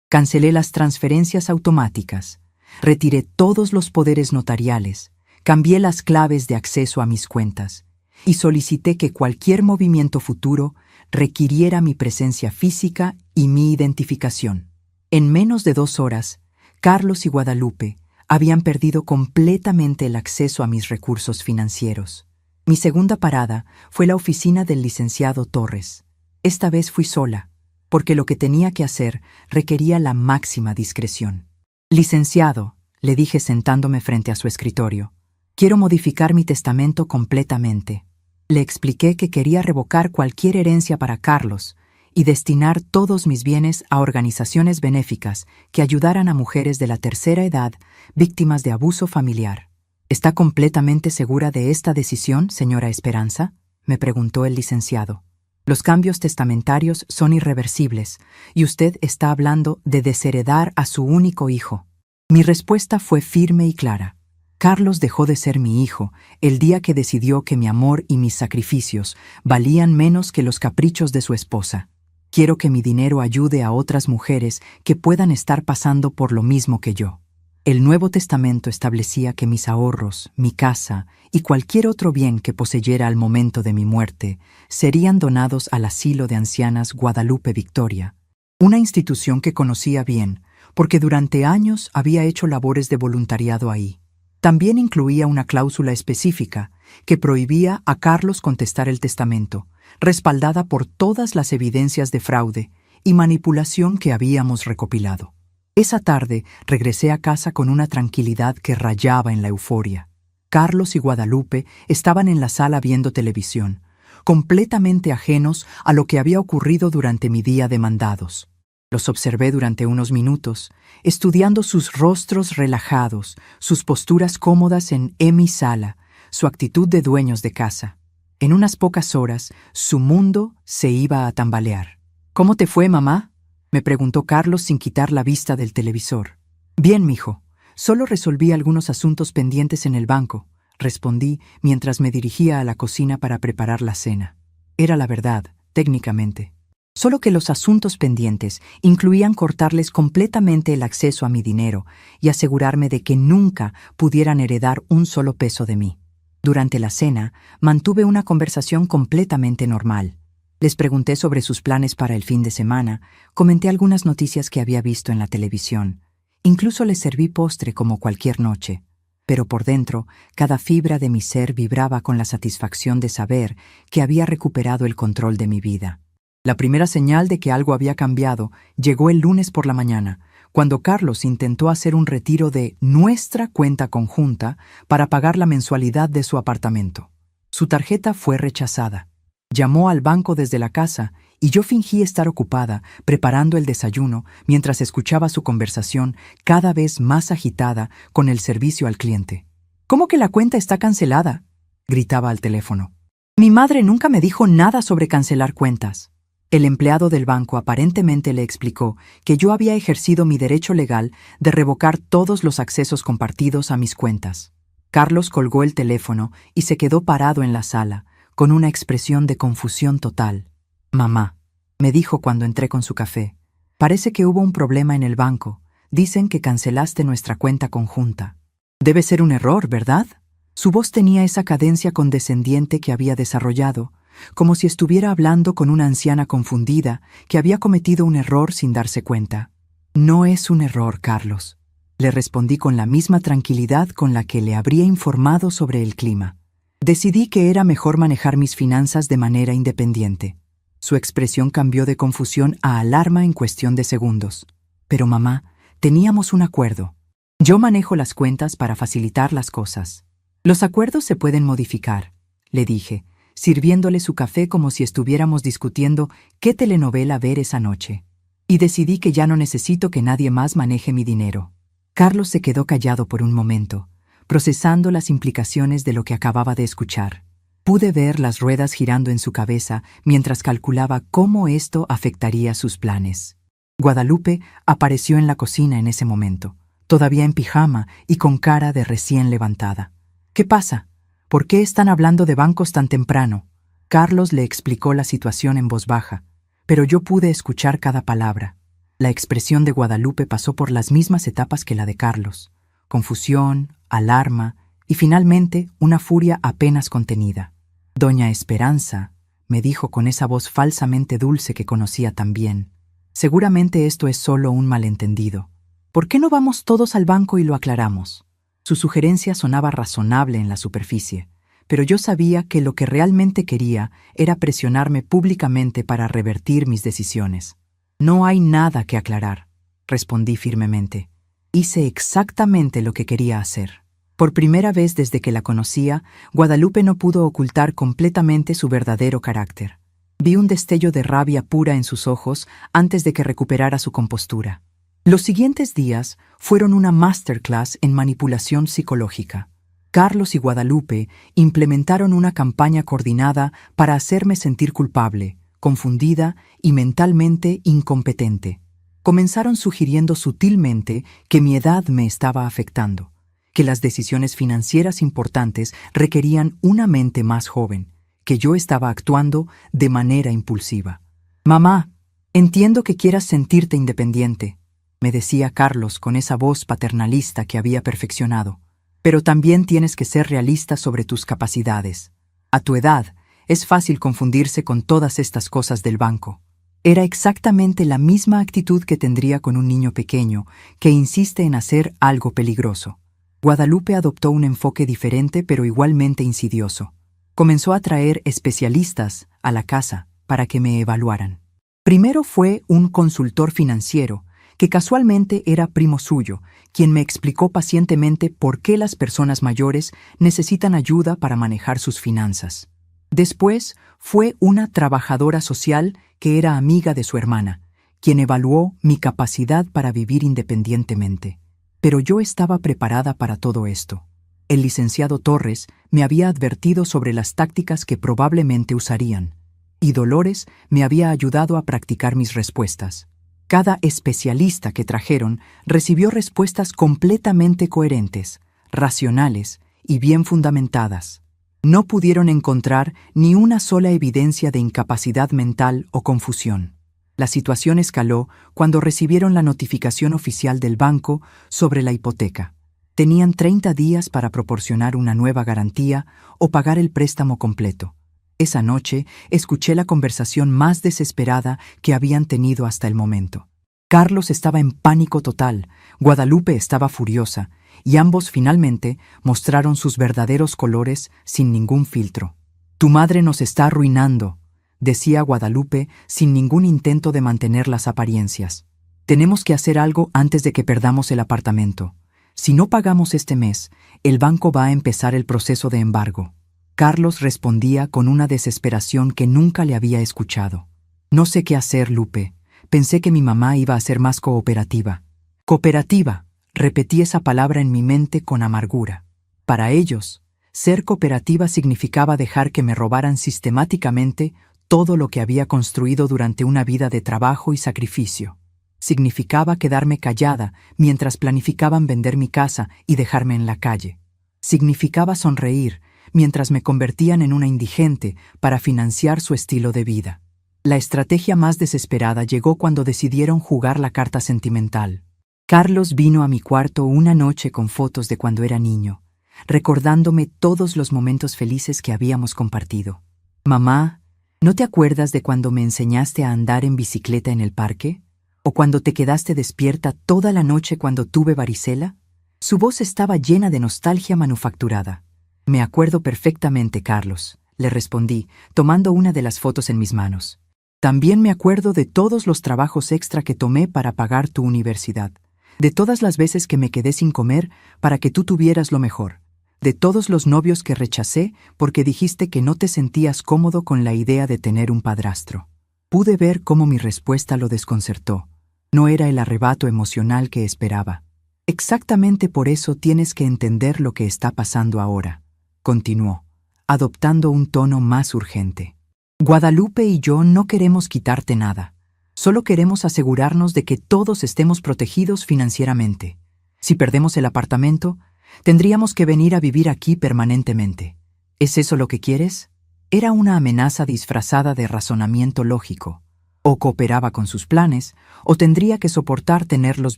Cancelé las transferencias automáticas, retiré todos los poderes notariales, cambié las claves de acceso a mis cuentas y solicité que cualquier movimiento futuro requiriera mi presencia física y mi identificación. En menos de 2 horas, Carlos y Guadalupe habían perdido completamente el acceso a mis recursos financieros. Mi segunda parada fue la oficina del licenciado Torres. Esta vez fui sola, porque lo que tenía que hacer requería la máxima discreción. «Licenciado», le dije sentándome frente a su escritorio, «quiero modificar mi testamento completamente». Le expliqué que quería revocar cualquier herencia para Carlos y destinar todos mis bienes a organizaciones benéficas que ayudaran a mujeres de la tercera edad víctimas de abuso familiar. «¿Está completamente segura de esta decisión, señora Esperanza?», me preguntó el licenciado. «Los cambios testamentarios son irreversibles y usted está hablando de desheredar a su único hijo». Mi respuesta fue firme y clara. Carlos dejó de ser mi hijo el día que decidió que mi amor y mis sacrificios valían menos que los caprichos de su esposa. Quiero que mi dinero ayude a otras mujeres que puedan estar pasando por lo mismo que yo. El Nuevo Testamento establecía que mis ahorros, mi casa y cualquier otro bien que poseyera al momento de mi muerte serían donados al asilo de ancianas Guadalupe Victoria, una institución que conocía bien porque durante años había hecho labores de voluntariado ahí. También incluía una cláusula específica que prohibía a Carlos contestar el testamento, respaldada por todas las evidencias de fraude y manipulación que habíamos recopilado. Esa tarde regresé a casa con una tranquilidad que rayaba en la euforia. Carlos y Guadalupe estaban en la sala viendo televisión, completamente ajenos a lo que había ocurrido durante mi día de mandados. Los observé durante unos minutos, estudiando sus rostros relajados, sus posturas cómodas en mi sala, su actitud de dueños de casa. En unas pocas horas, su mundo se iba a tambalear. «¿Cómo te fue, mamá?», me preguntó Carlos sin quitar la vista del televisor. «Bien, mijo. Solo resolví algunos asuntos pendientes en el banco», respondí mientras me dirigía a la cocina para preparar la cena. Era la verdad, técnicamente. Solo que los asuntos pendientes incluían cortarles completamente el acceso a mi dinero y asegurarme de que nunca pudieran heredar un solo peso de mí. Durante la cena, mantuve una conversación completamente normal. Les pregunté sobre sus planes para el fin de semana, comenté algunas noticias que había visto en la televisión. Incluso les serví postre como cualquier noche. Pero por dentro, cada fibra de mi ser vibraba con la satisfacción de saber que había recuperado el control de mi vida. La primera señal de que algo había cambiado llegó el lunes por la mañana, cuando Carlos intentó hacer un retiro de nuestra cuenta conjunta para pagar la mensualidad de su apartamento. Su tarjeta fue rechazada. Llamó al banco desde la casa y yo fingí estar ocupada preparando el desayuno mientras escuchaba su conversación cada vez más agitada con el servicio al cliente. «¿Cómo que la cuenta está cancelada?», gritaba al teléfono. «Mi madre nunca me dijo nada sobre cancelar cuentas». El empleado del banco aparentemente le explicó que yo había ejercido mi derecho legal de revocar todos los accesos compartidos a mis cuentas. Carlos colgó el teléfono y se quedó parado en la sala, con una expresión de confusión total. «Mamá», me dijo cuando entré con su café, «parece que hubo un problema en el banco. Dicen que cancelaste nuestra cuenta conjunta». «Debe ser un error, ¿verdad?». Su voz tenía esa cadencia condescendiente que había desarrollado, como si estuviera hablando con una anciana confundida que había cometido un error sin darse cuenta. «No es un error, Carlos», le respondí con la misma tranquilidad con la que le habría informado sobre el clima. Decidí que era mejor manejar mis finanzas de manera independiente. Su expresión cambió de confusión a alarma en cuestión de segundos. «Pero mamá, teníamos un acuerdo. Yo manejo las cuentas para facilitar las cosas». «Los acuerdos se pueden modificar», le dije, sirviéndole su café como si estuviéramos discutiendo qué telenovela ver esa noche. Y decidí que ya no necesito que nadie más maneje mi dinero. Carlos se quedó callado por un momento, procesando las implicaciones de lo que acababa de escuchar. Pude ver las ruedas girando en su cabeza mientras calculaba cómo esto afectaría sus planes. Guadalupe apareció en la cocina en ese momento, todavía en pijama y con cara de recién levantada. «¿Qué pasa? ¿Por qué están hablando de bancos tan temprano?». Carlos le explicó la situación en voz baja, pero yo pude escuchar cada palabra. La expresión de Guadalupe pasó por las mismas etapas que la de Carlos: confusión, alarma y finalmente una furia apenas contenida. «Doña Esperanza», me dijo con esa voz falsamente dulce que conocía tan bien, «seguramente esto es solo un malentendido. ¿Por qué no vamos todos al banco y lo aclaramos?». Su sugerencia sonaba razonable en la superficie, pero yo sabía que lo que realmente quería era presionarme públicamente para revertir mis decisiones. «No hay nada que aclarar», respondí firmemente. Hice exactamente lo que quería hacer. Por primera vez desde que la conocía, Guadalupe no pudo ocultar completamente su verdadero carácter. Vi un destello de rabia pura en sus ojos antes de que recuperara su compostura. Los siguientes días fueron una masterclass en manipulación psicológica. Carlos y Guadalupe implementaron una campaña coordinada para hacerme sentir culpable, confundida y mentalmente incompetente. Comenzaron sugiriendo sutilmente que mi edad me estaba afectando, que las decisiones financieras importantes requerían una mente más joven, que yo estaba actuando de manera impulsiva. «Mamá, entiendo que quieras sentirte independiente», me decía Carlos con esa voz paternalista que había perfeccionado, «pero también tienes que ser realista sobre tus capacidades. A tu edad, es fácil confundirse con todas estas cosas del banco». Era exactamente la misma actitud que tendría con un niño pequeño que insiste en hacer algo peligroso. Guadalupe adoptó un enfoque diferente pero igualmente insidioso. Comenzó a traer especialistas a la casa para que me evaluaran. Primero fue un consultor financiero, que casualmente era primo suyo, quien me explicó pacientemente por qué las personas mayores necesitan ayuda para manejar sus finanzas. Después fue una trabajadora social que era amiga de su hermana, quien evaluó mi capacidad para vivir independientemente. Pero yo estaba preparada para todo esto. El licenciado Torres me había advertido sobre las tácticas que probablemente usarían, y Dolores me había ayudado a practicar mis respuestas. Cada especialista que trajeron recibió respuestas completamente coherentes, racionales y bien fundamentadas. No pudieron encontrar ni una sola evidencia de incapacidad mental o confusión. La situación escaló cuando recibieron la notificación oficial del banco sobre la hipoteca. Tenían 30 días para proporcionar una nueva garantía o pagar el préstamo completo. Esa noche escuché la conversación más desesperada que habían tenido hasta el momento. Carlos estaba en pánico total, Guadalupe estaba furiosa, y ambos finalmente mostraron sus verdaderos colores sin ningún filtro. «Tu madre nos está arruinando», decía Guadalupe sin ningún intento de mantener las apariencias. «Tenemos que hacer algo antes de que perdamos el apartamento. Si no pagamos este mes, el banco va a empezar el proceso de embargo». Carlos respondía con una desesperación que nunca le había escuchado. «No sé qué hacer, Lupe. Pensé que mi mamá iba a ser más cooperativa». «Cooperativa», repetí esa palabra en mi mente con amargura. Para ellos, ser cooperativa significaba dejar que me robaran sistemáticamente todo lo que había construido durante una vida de trabajo y sacrificio. Significaba quedarme callada mientras planificaban vender mi casa y dejarme en la calle. Significaba sonreír mientras me convertían en una indigente para financiar su estilo de vida. La estrategia más desesperada llegó cuando decidieron jugar la carta sentimental. Carlos vino a mi cuarto una noche con fotos de cuando era niño, recordándome todos los momentos felices que habíamos compartido. «Mamá, ¿no te acuerdas de cuando me enseñaste a andar en bicicleta en el parque? ¿O cuando te quedaste despierta toda la noche cuando tuve varicela?» Su voz estaba llena de nostalgia manufacturada. «Me acuerdo perfectamente, Carlos», le respondí, tomando una de las fotos en mis manos. «También me acuerdo de todos los trabajos extra que tomé para pagar tu universidad, de todas las veces que me quedé sin comer para que tú tuvieras lo mejor, de todos los novios que rechacé porque dijiste que no te sentías cómodo con la idea de tener un padrastro». Pude ver cómo mi respuesta lo desconcertó. No era el arrebato emocional que esperaba. «Exactamente por eso tienes que entender lo que está pasando ahora», continuó, adoptando un tono más urgente. «Guadalupe y yo no queremos quitarte nada. Solo queremos asegurarnos de que todos estemos protegidos financieramente. Si perdemos el apartamento, tendríamos que venir a vivir aquí permanentemente. ¿Es eso lo que quieres?». Era una amenaza disfrazada de razonamiento lógico. O cooperaba con sus planes, o tendría que soportar tenerlos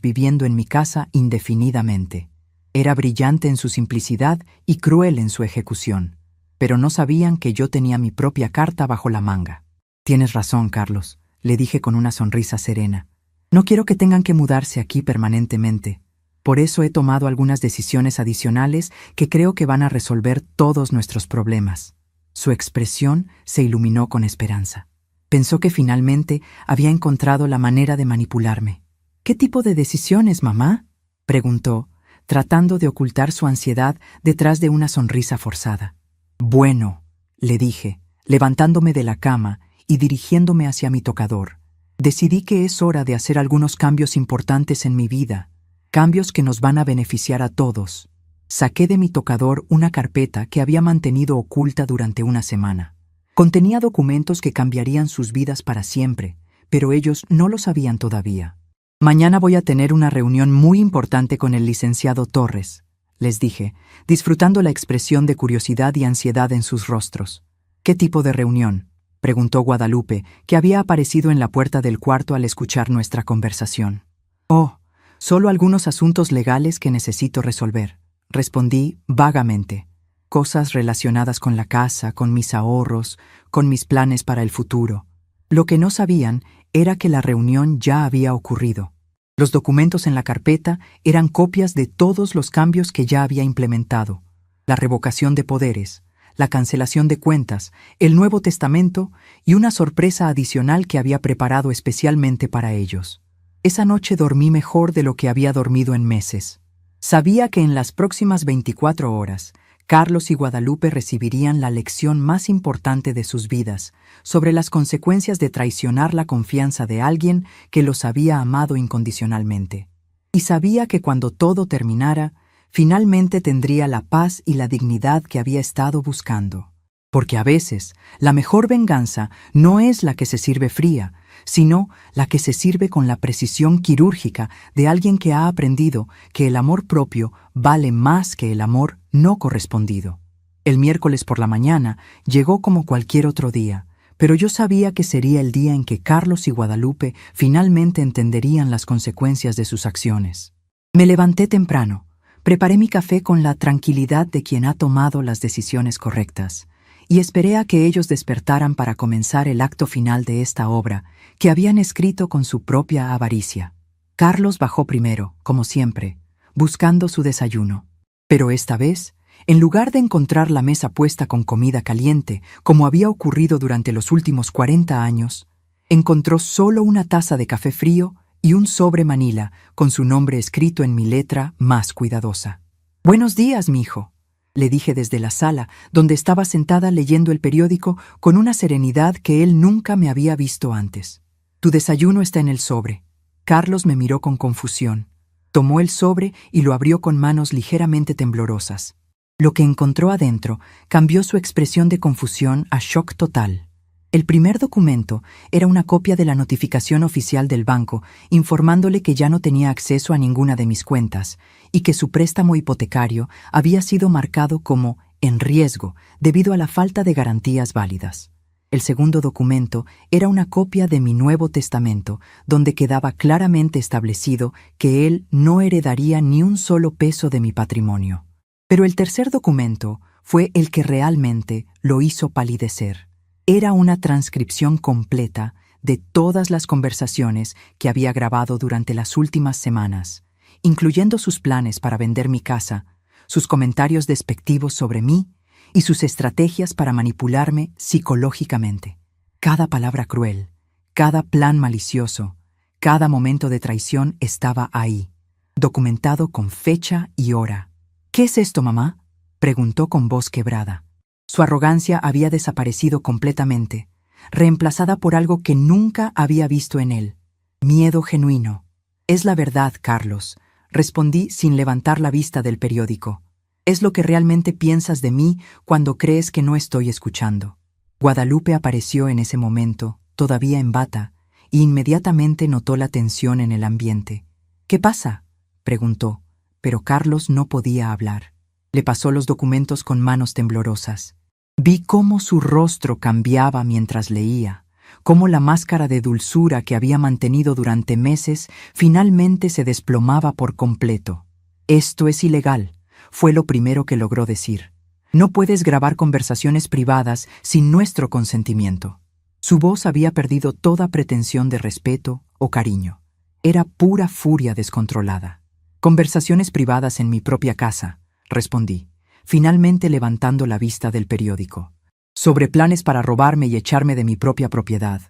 viviendo en mi casa indefinidamente. Era brillante en su simplicidad y cruel en su ejecución. Pero no sabían que yo tenía mi propia carta bajo la manga. «Tienes razón, Carlos», le dije con una sonrisa serena. «No quiero que tengan que mudarse aquí permanentemente. Por eso he tomado algunas decisiones adicionales que creo que van a resolver todos nuestros problemas». Su expresión se iluminó con esperanza. Pensó que finalmente había encontrado la manera de manipularme. «¿Qué tipo de decisiones, mamá?», preguntó, tratando de ocultar su ansiedad detrás de una sonrisa forzada. «Bueno», le dije, levantándome de la cama y dirigiéndome hacia mi tocador. «Decidí que es hora de hacer algunos cambios importantes en mi vida, cambios que nos van a beneficiar a todos». Saqué de mi tocador una carpeta que había mantenido oculta durante una semana. Contenía documentos que cambiarían sus vidas para siempre, pero ellos no lo sabían todavía. «Mañana voy a tener una reunión muy importante con el licenciado Torres», les dije, disfrutando la expresión de curiosidad y ansiedad en sus rostros. «¿Qué tipo de reunión?», preguntó Guadalupe, que había aparecido en la puerta del cuarto al escuchar nuestra conversación. «Oh, solo algunos asuntos legales que necesito resolver», respondí vagamente. «Cosas relacionadas con la casa, con mis ahorros, con mis planes para el futuro». Lo que no sabían era que la reunión ya había ocurrido. Los documentos en la carpeta eran copias de todos los cambios que ya había implementado: la revocación de poderes, la cancelación de cuentas, el Nuevo Testamento y una sorpresa adicional que había preparado especialmente para ellos. Esa noche dormí mejor de lo que había dormido en meses. Sabía que en las próximas 24 horas, Carlos y Guadalupe recibirían la lección más importante de sus vidas sobre las consecuencias de traicionar la confianza de alguien que los había amado incondicionalmente. Y sabía que cuando todo terminara, finalmente tendría la paz y la dignidad que había estado buscando. Porque a veces, la mejor venganza no es la que se sirve fría, sino la que se sirve con la precisión quirúrgica de alguien que ha aprendido que el amor propio vale más que el amor no correspondido. El miércoles por la mañana llegó como cualquier otro día, pero yo sabía que sería el día en que Carlos y Guadalupe finalmente entenderían las consecuencias de sus acciones. Me levanté temprano, preparé mi café con la tranquilidad de quien ha tomado las decisiones correctas, y esperé a que ellos despertaran para comenzar el acto final de esta obra que habían escrito con su propia avaricia. Carlos bajó primero, como siempre, buscando su desayuno. Pero esta vez, en lugar de encontrar la mesa puesta con comida caliente, como había ocurrido durante los últimos 40 años, encontró solo una taza de café frío y un sobre manila con su nombre escrito en mi letra más cuidadosa. «Buenos días, mijo», le dije desde la sala, donde estaba sentada leyendo el periódico con una serenidad que él nunca me había visto antes. «Tu desayuno está en el sobre». Carlos me miró con confusión. Tomó el sobre y lo abrió con manos ligeramente temblorosas. Lo que encontró adentro cambió su expresión de confusión a shock total. El primer documento era una copia de la notificación oficial del banco informándole que ya no tenía acceso a ninguna de mis cuentas y que su préstamo hipotecario había sido marcado como en riesgo debido a la falta de garantías válidas. El segundo documento era una copia de mi Nuevo Testamento, donde quedaba claramente establecido que él no heredaría ni un solo peso de mi patrimonio. Pero el tercer documento fue el que realmente lo hizo palidecer. Era una transcripción completa de todas las conversaciones que había grabado durante las últimas semanas, incluyendo sus planes para vender mi casa, sus comentarios despectivos sobre mí y sus estrategias para manipularme psicológicamente. Cada palabra cruel, cada plan malicioso, cada momento de traición estaba ahí, documentado con fecha y hora. «¿Qué es esto, mamá?», preguntó con voz quebrada. Su arrogancia había desaparecido completamente, reemplazada por algo que nunca había visto en él: miedo genuino. «Es la verdad, Carlos», respondí sin levantar la vista del periódico. «Es lo que realmente piensas de mí cuando crees que no estoy escuchando». Guadalupe apareció en ese momento, todavía en bata, y inmediatamente notó la tensión en el ambiente. «¿Qué pasa?», preguntó, pero Carlos no podía hablar. Le pasó los documentos con manos temblorosas. Vi cómo su rostro cambiaba mientras leía, cómo la máscara de dulzura que había mantenido durante meses finalmente se desplomaba por completo. «Esto es ilegal», fue lo primero que logró decir. «No puedes grabar conversaciones privadas sin nuestro consentimiento». Su voz había perdido toda pretensión de respeto o cariño. Era pura furia descontrolada. «Conversaciones privadas en mi propia casa», respondí, finalmente levantando la vista del periódico. «Sobre planes para robarme y echarme de mi propia propiedad».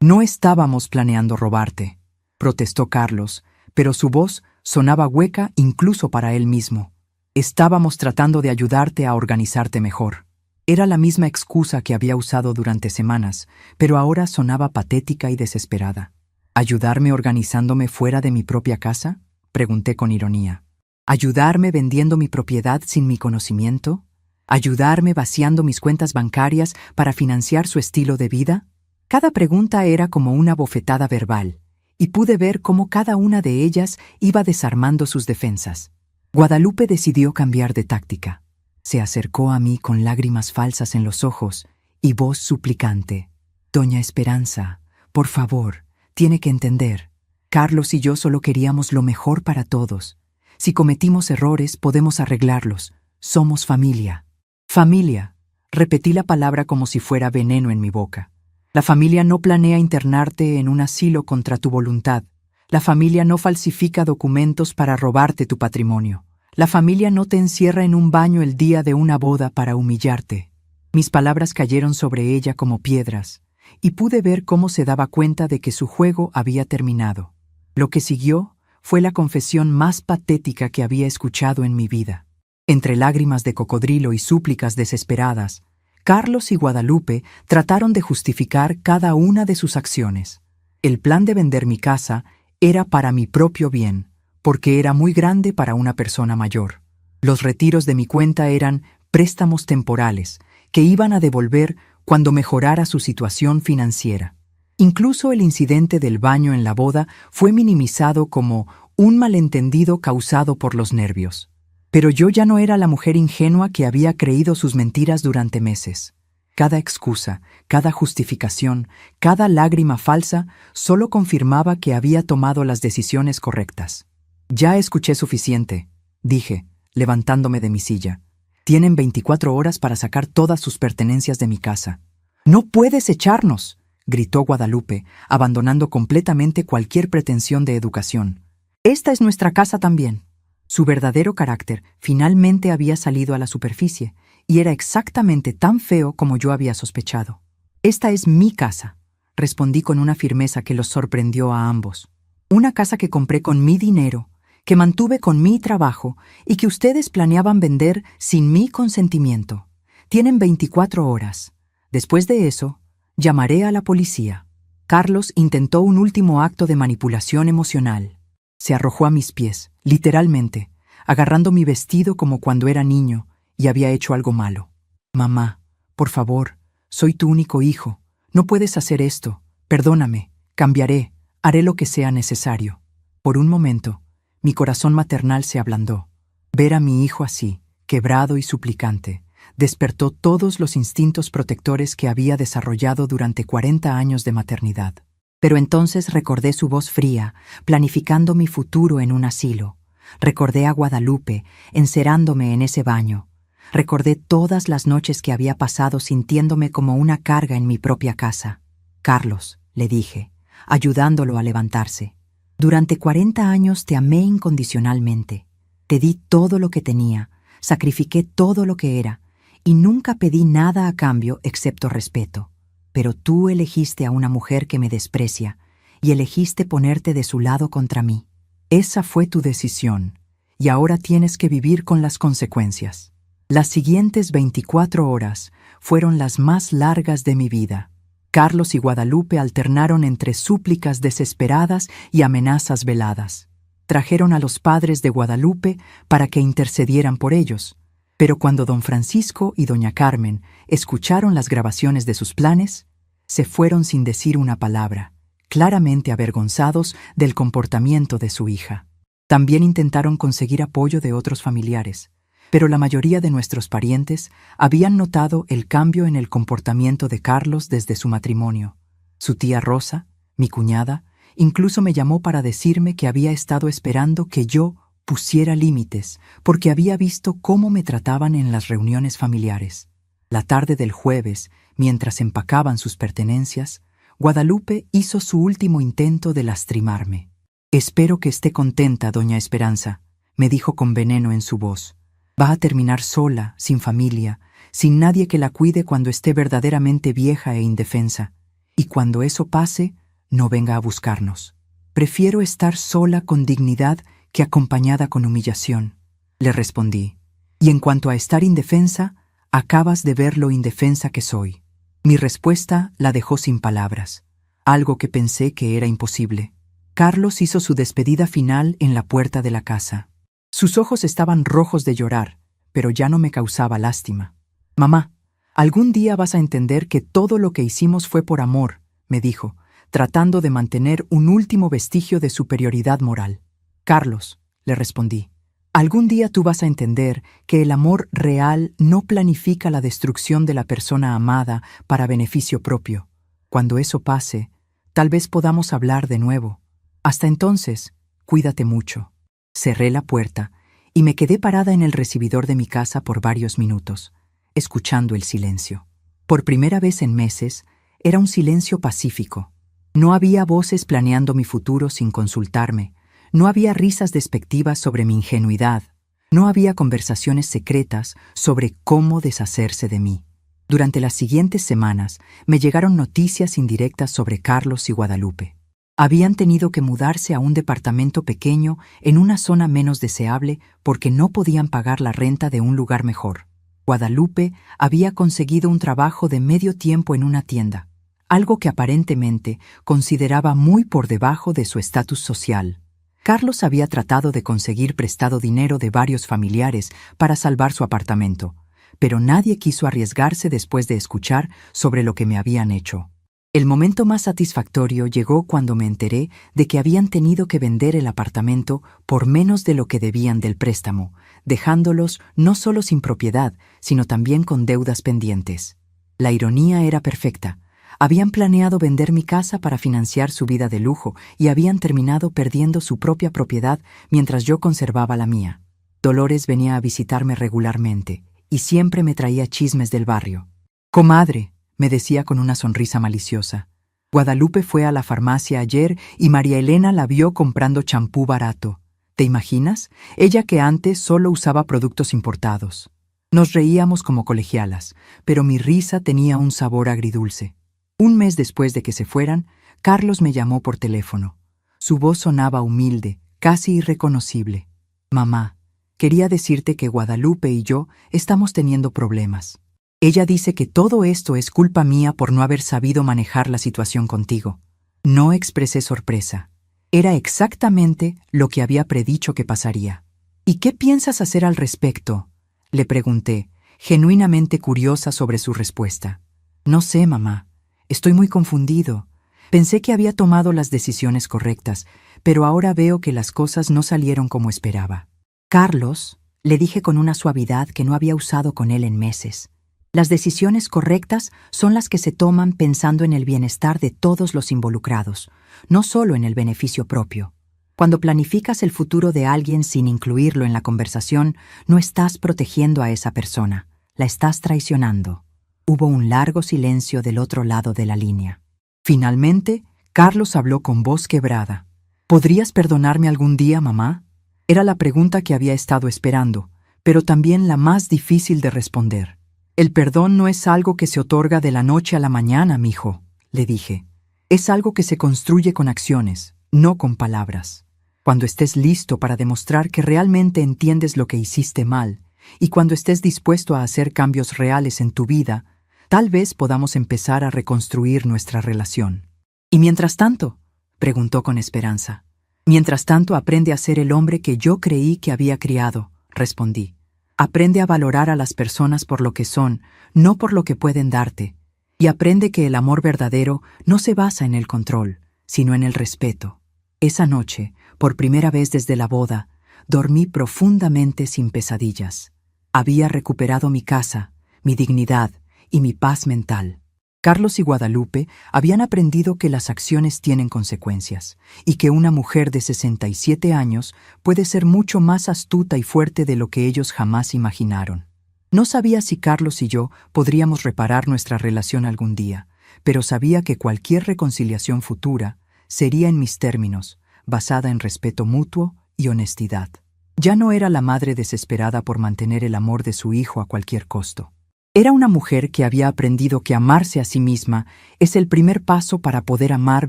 «No estábamos planeando robarte», protestó Carlos, pero su voz sonaba hueca incluso para él mismo. «Estábamos tratando de ayudarte a organizarte mejor». Era la misma excusa que había usado durante semanas, pero ahora sonaba patética y desesperada. «¿Ayudarme organizándome fuera de mi propia casa?», pregunté con ironía. «¿Ayudarme vendiendo mi propiedad sin mi conocimiento? ¿Ayudarme vaciando mis cuentas bancarias para financiar su estilo de vida?». Cada pregunta era como una bofetada verbal, y pude ver cómo cada una de ellas iba desarmando sus defensas. Guadalupe decidió cambiar de táctica. Se acercó a mí con lágrimas falsas en los ojos y voz suplicante. «Doña Esperanza, por favor, tiene que entender. Carlos y yo solo queríamos lo mejor para todos. Si cometimos errores, podemos arreglarlos. Somos familia». «Familia», repetí la palabra como si fuera veneno en mi boca. «La familia no planea internarte en un asilo contra tu voluntad. La familia no falsifica documentos para robarte tu patrimonio. La familia no te encierra en un baño el día de una boda para humillarte». Mis palabras cayeron sobre ella como piedras, y pude ver cómo se daba cuenta de que su juego había terminado. Lo que siguió fue la confesión más patética que había escuchado en mi vida. Entre lágrimas de cocodrilo y súplicas desesperadas, Carlos y Guadalupe trataron de justificar cada una de sus acciones. El plan de vender mi casa era para mi propio bien, porque era muy grande para una persona mayor. Los retiros de mi cuenta eran préstamos temporales, que iban a devolver cuando mejorara su situación financiera. Incluso el incidente del baño en la boda fue minimizado como un malentendido causado por los nervios. Pero yo ya no era la mujer ingenua que había creído sus mentiras durante meses. Cada excusa, cada justificación, cada lágrima falsa solo confirmaba que había tomado las decisiones correctas. Ya escuché suficiente, dije, levantándome de mi silla. Tienen 24 horas para sacar todas sus pertenencias de mi casa. ¡No puedes echarnos!, gritó Guadalupe, abandonando completamente cualquier pretensión de educación. Esta es nuestra casa también. Su verdadero carácter finalmente había salido a la superficie, y era exactamente tan feo como yo había sospechado. Esta es mi casa, respondí con una firmeza que los sorprendió a ambos. Una casa que compré con mi dinero, que mantuve con mi trabajo y que ustedes planeaban vender sin mi consentimiento. Tienen 24 horas. Después de eso, llamaré a la policía. Carlos intentó un último acto de manipulación emocional. Se arrojó a mis pies, literalmente, agarrando mi vestido como cuando era niño y había hecho algo malo. Mamá, por favor, soy tu único hijo. No puedes hacer esto. Perdóname, cambiaré, haré lo que sea necesario. Por un momento, mi corazón maternal se ablandó. Ver a mi hijo así, quebrado y suplicante, despertó todos los instintos protectores que había desarrollado durante 40 años de maternidad. Pero entonces recordé su voz fría, planificando mi futuro en un asilo. Recordé a Guadalupe, encerándome en ese baño. Recordé todas las noches que había pasado sintiéndome como una carga en mi propia casa. Carlos, le dije, ayudándolo a levantarse. Durante 40 años te amé incondicionalmente. Te di todo lo que tenía, sacrifiqué todo lo que era, y nunca pedí nada a cambio excepto respeto. Pero tú elegiste a una mujer que me desprecia, y elegiste ponerte de su lado contra mí. Esa fue tu decisión, y ahora tienes que vivir con las consecuencias. Las siguientes 24 horas fueron las más largas de mi vida. Carlos y Guadalupe alternaron entre súplicas desesperadas y amenazas veladas. Trajeron a los padres de Guadalupe para que intercedieran por ellos, pero cuando don Francisco y doña Carmen escucharon las grabaciones de sus planes, se fueron sin decir una palabra, claramente avergonzados del comportamiento de su hija. También intentaron conseguir apoyo de otros familiares, pero la mayoría de nuestros parientes habían notado el cambio en el comportamiento de Carlos desde su matrimonio. Su tía Rosa, mi cuñada, incluso me llamó para decirme que había estado esperando que yo pusiera límites, porque había visto cómo me trataban en las reuniones familiares. La tarde del jueves, mientras empacaban sus pertenencias, Guadalupe hizo su último intento de lastimarme. «Espero que esté contenta, doña Esperanza», me dijo con veneno en su voz. «Va a terminar sola, sin familia, sin nadie que la cuide cuando esté verdaderamente vieja e indefensa. Y cuando eso pase, no venga a buscarnos. Prefiero estar sola con dignidad que acompañada con humillación», le respondí. «Y en cuanto a estar indefensa, acabas de ver lo indefensa que soy». Mi respuesta la dejó sin palabras, algo que pensé que era imposible. Carlos hizo su despedida final en la puerta de la casa. Sus ojos estaban rojos de llorar, pero ya no me causaba lástima. «Mamá, algún día vas a entender que todo lo que hicimos fue por amor», me dijo, tratando de mantener un último vestigio de superioridad moral. «Carlos», le respondí, «algún día tú vas a entender que el amor real no planifica la destrucción de la persona amada para beneficio propio. Cuando eso pase, tal vez podamos hablar de nuevo. Hasta entonces, cuídate mucho». Cerré la puerta y me quedé parada en el recibidor de mi casa por varios minutos, escuchando el silencio. Por primera vez en meses, era un silencio pacífico. No había voces planeando mi futuro sin consultarme. No había risas despectivas sobre mi ingenuidad. No había conversaciones secretas sobre cómo deshacerse de mí. Durante las siguientes semanas me llegaron noticias indirectas sobre Carlos y Guadalupe. Habían tenido que mudarse a un departamento pequeño en una zona menos deseable porque no podían pagar la renta de un lugar mejor. Guadalupe había conseguido un trabajo de medio tiempo en una tienda, algo que aparentemente consideraba muy por debajo de su estatus social. Carlos había tratado de conseguir prestado dinero de varios familiares para salvar su apartamento, pero nadie quiso arriesgarse después de escuchar sobre lo que me habían hecho. El momento más satisfactorio llegó cuando me enteré de que habían tenido que vender el apartamento por menos de lo que debían del préstamo, dejándolos no solo sin propiedad, sino también con deudas pendientes. La ironía era perfecta. Habían planeado vender mi casa para financiar su vida de lujo y habían terminado perdiendo su propia propiedad mientras yo conservaba la mía. Dolores venía a visitarme regularmente y siempre me traía chismes del barrio. «Comadre», me decía con una sonrisa maliciosa, «Guadalupe fue a la farmacia ayer y María Elena la vio comprando champú barato. ¿Te imaginas? Ella que antes solo usaba productos importados». Nos reíamos como colegialas, pero mi risa tenía un sabor agridulce. Un mes después de que se fueran, Carlos me llamó por teléfono. Su voz sonaba humilde, casi irreconocible. «Mamá, quería decirte que Guadalupe y yo estamos teniendo problemas. Ella dice que todo esto es culpa mía por no haber sabido manejar la situación contigo». No expresé sorpresa. Era exactamente lo que había predicho que pasaría. «¿Y qué piensas hacer al respecto?», le pregunté, genuinamente curiosa sobre su respuesta. «No sé, mamá. Estoy muy confundido. Pensé que había tomado las decisiones correctas, pero ahora veo que las cosas no salieron como esperaba». «Carlos», le dije con una suavidad que no había usado con él en meses, «las decisiones correctas son las que se toman pensando en el bienestar de todos los involucrados, no solo en el beneficio propio. Cuando planificas el futuro de alguien sin incluirlo en la conversación, no estás protegiendo a esa persona, la estás traicionando». Hubo un largo silencio del otro lado de la línea. Finalmente, Carlos habló con voz quebrada. «¿Podrías perdonarme algún día, mamá?». Era la pregunta que había estado esperando, pero también la más difícil de responder. «El perdón no es algo que se otorga de la noche a la mañana, mijo», le dije. «Es algo que se construye con acciones, no con palabras. Cuando estés listo para demostrar que realmente entiendes lo que hiciste mal, y cuando estés dispuesto a hacer cambios reales en tu vida, tal vez podamos empezar a reconstruir nuestra relación». «¿Y mientras tanto?», preguntó con esperanza. «Mientras tanto, aprende a ser el hombre que yo creí que había criado», respondí. «Aprende a valorar a las personas por lo que son, no por lo que pueden darte. Y aprende que el amor verdadero no se basa en el control, sino en el respeto». Esa noche, por primera vez desde la boda, dormí profundamente sin pesadillas. Había recuperado mi casa, mi dignidad y mi paz mental. Carlos y Guadalupe habían aprendido que las acciones tienen consecuencias y que una mujer de 67 años puede ser mucho más astuta y fuerte de lo que ellos jamás imaginaron. No sabía si Carlos y yo podríamos reparar nuestra relación algún día, pero sabía que cualquier reconciliación futura sería en mis términos, basada en respeto mutuo y honestidad. Ya no era la madre desesperada por mantener el amor de su hijo a cualquier costo. Era una mujer que había aprendido que amarse a sí misma es el primer paso para poder amar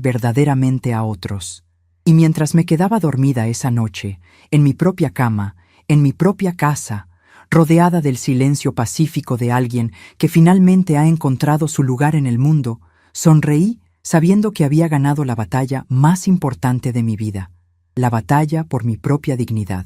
verdaderamente a otros. Y mientras me quedaba dormida esa noche, en mi propia cama, en mi propia casa, rodeada del silencio pacífico de alguien que finalmente ha encontrado su lugar en el mundo, sonreí sabiendo que había ganado la batalla más importante de mi vida, la batalla por mi propia dignidad.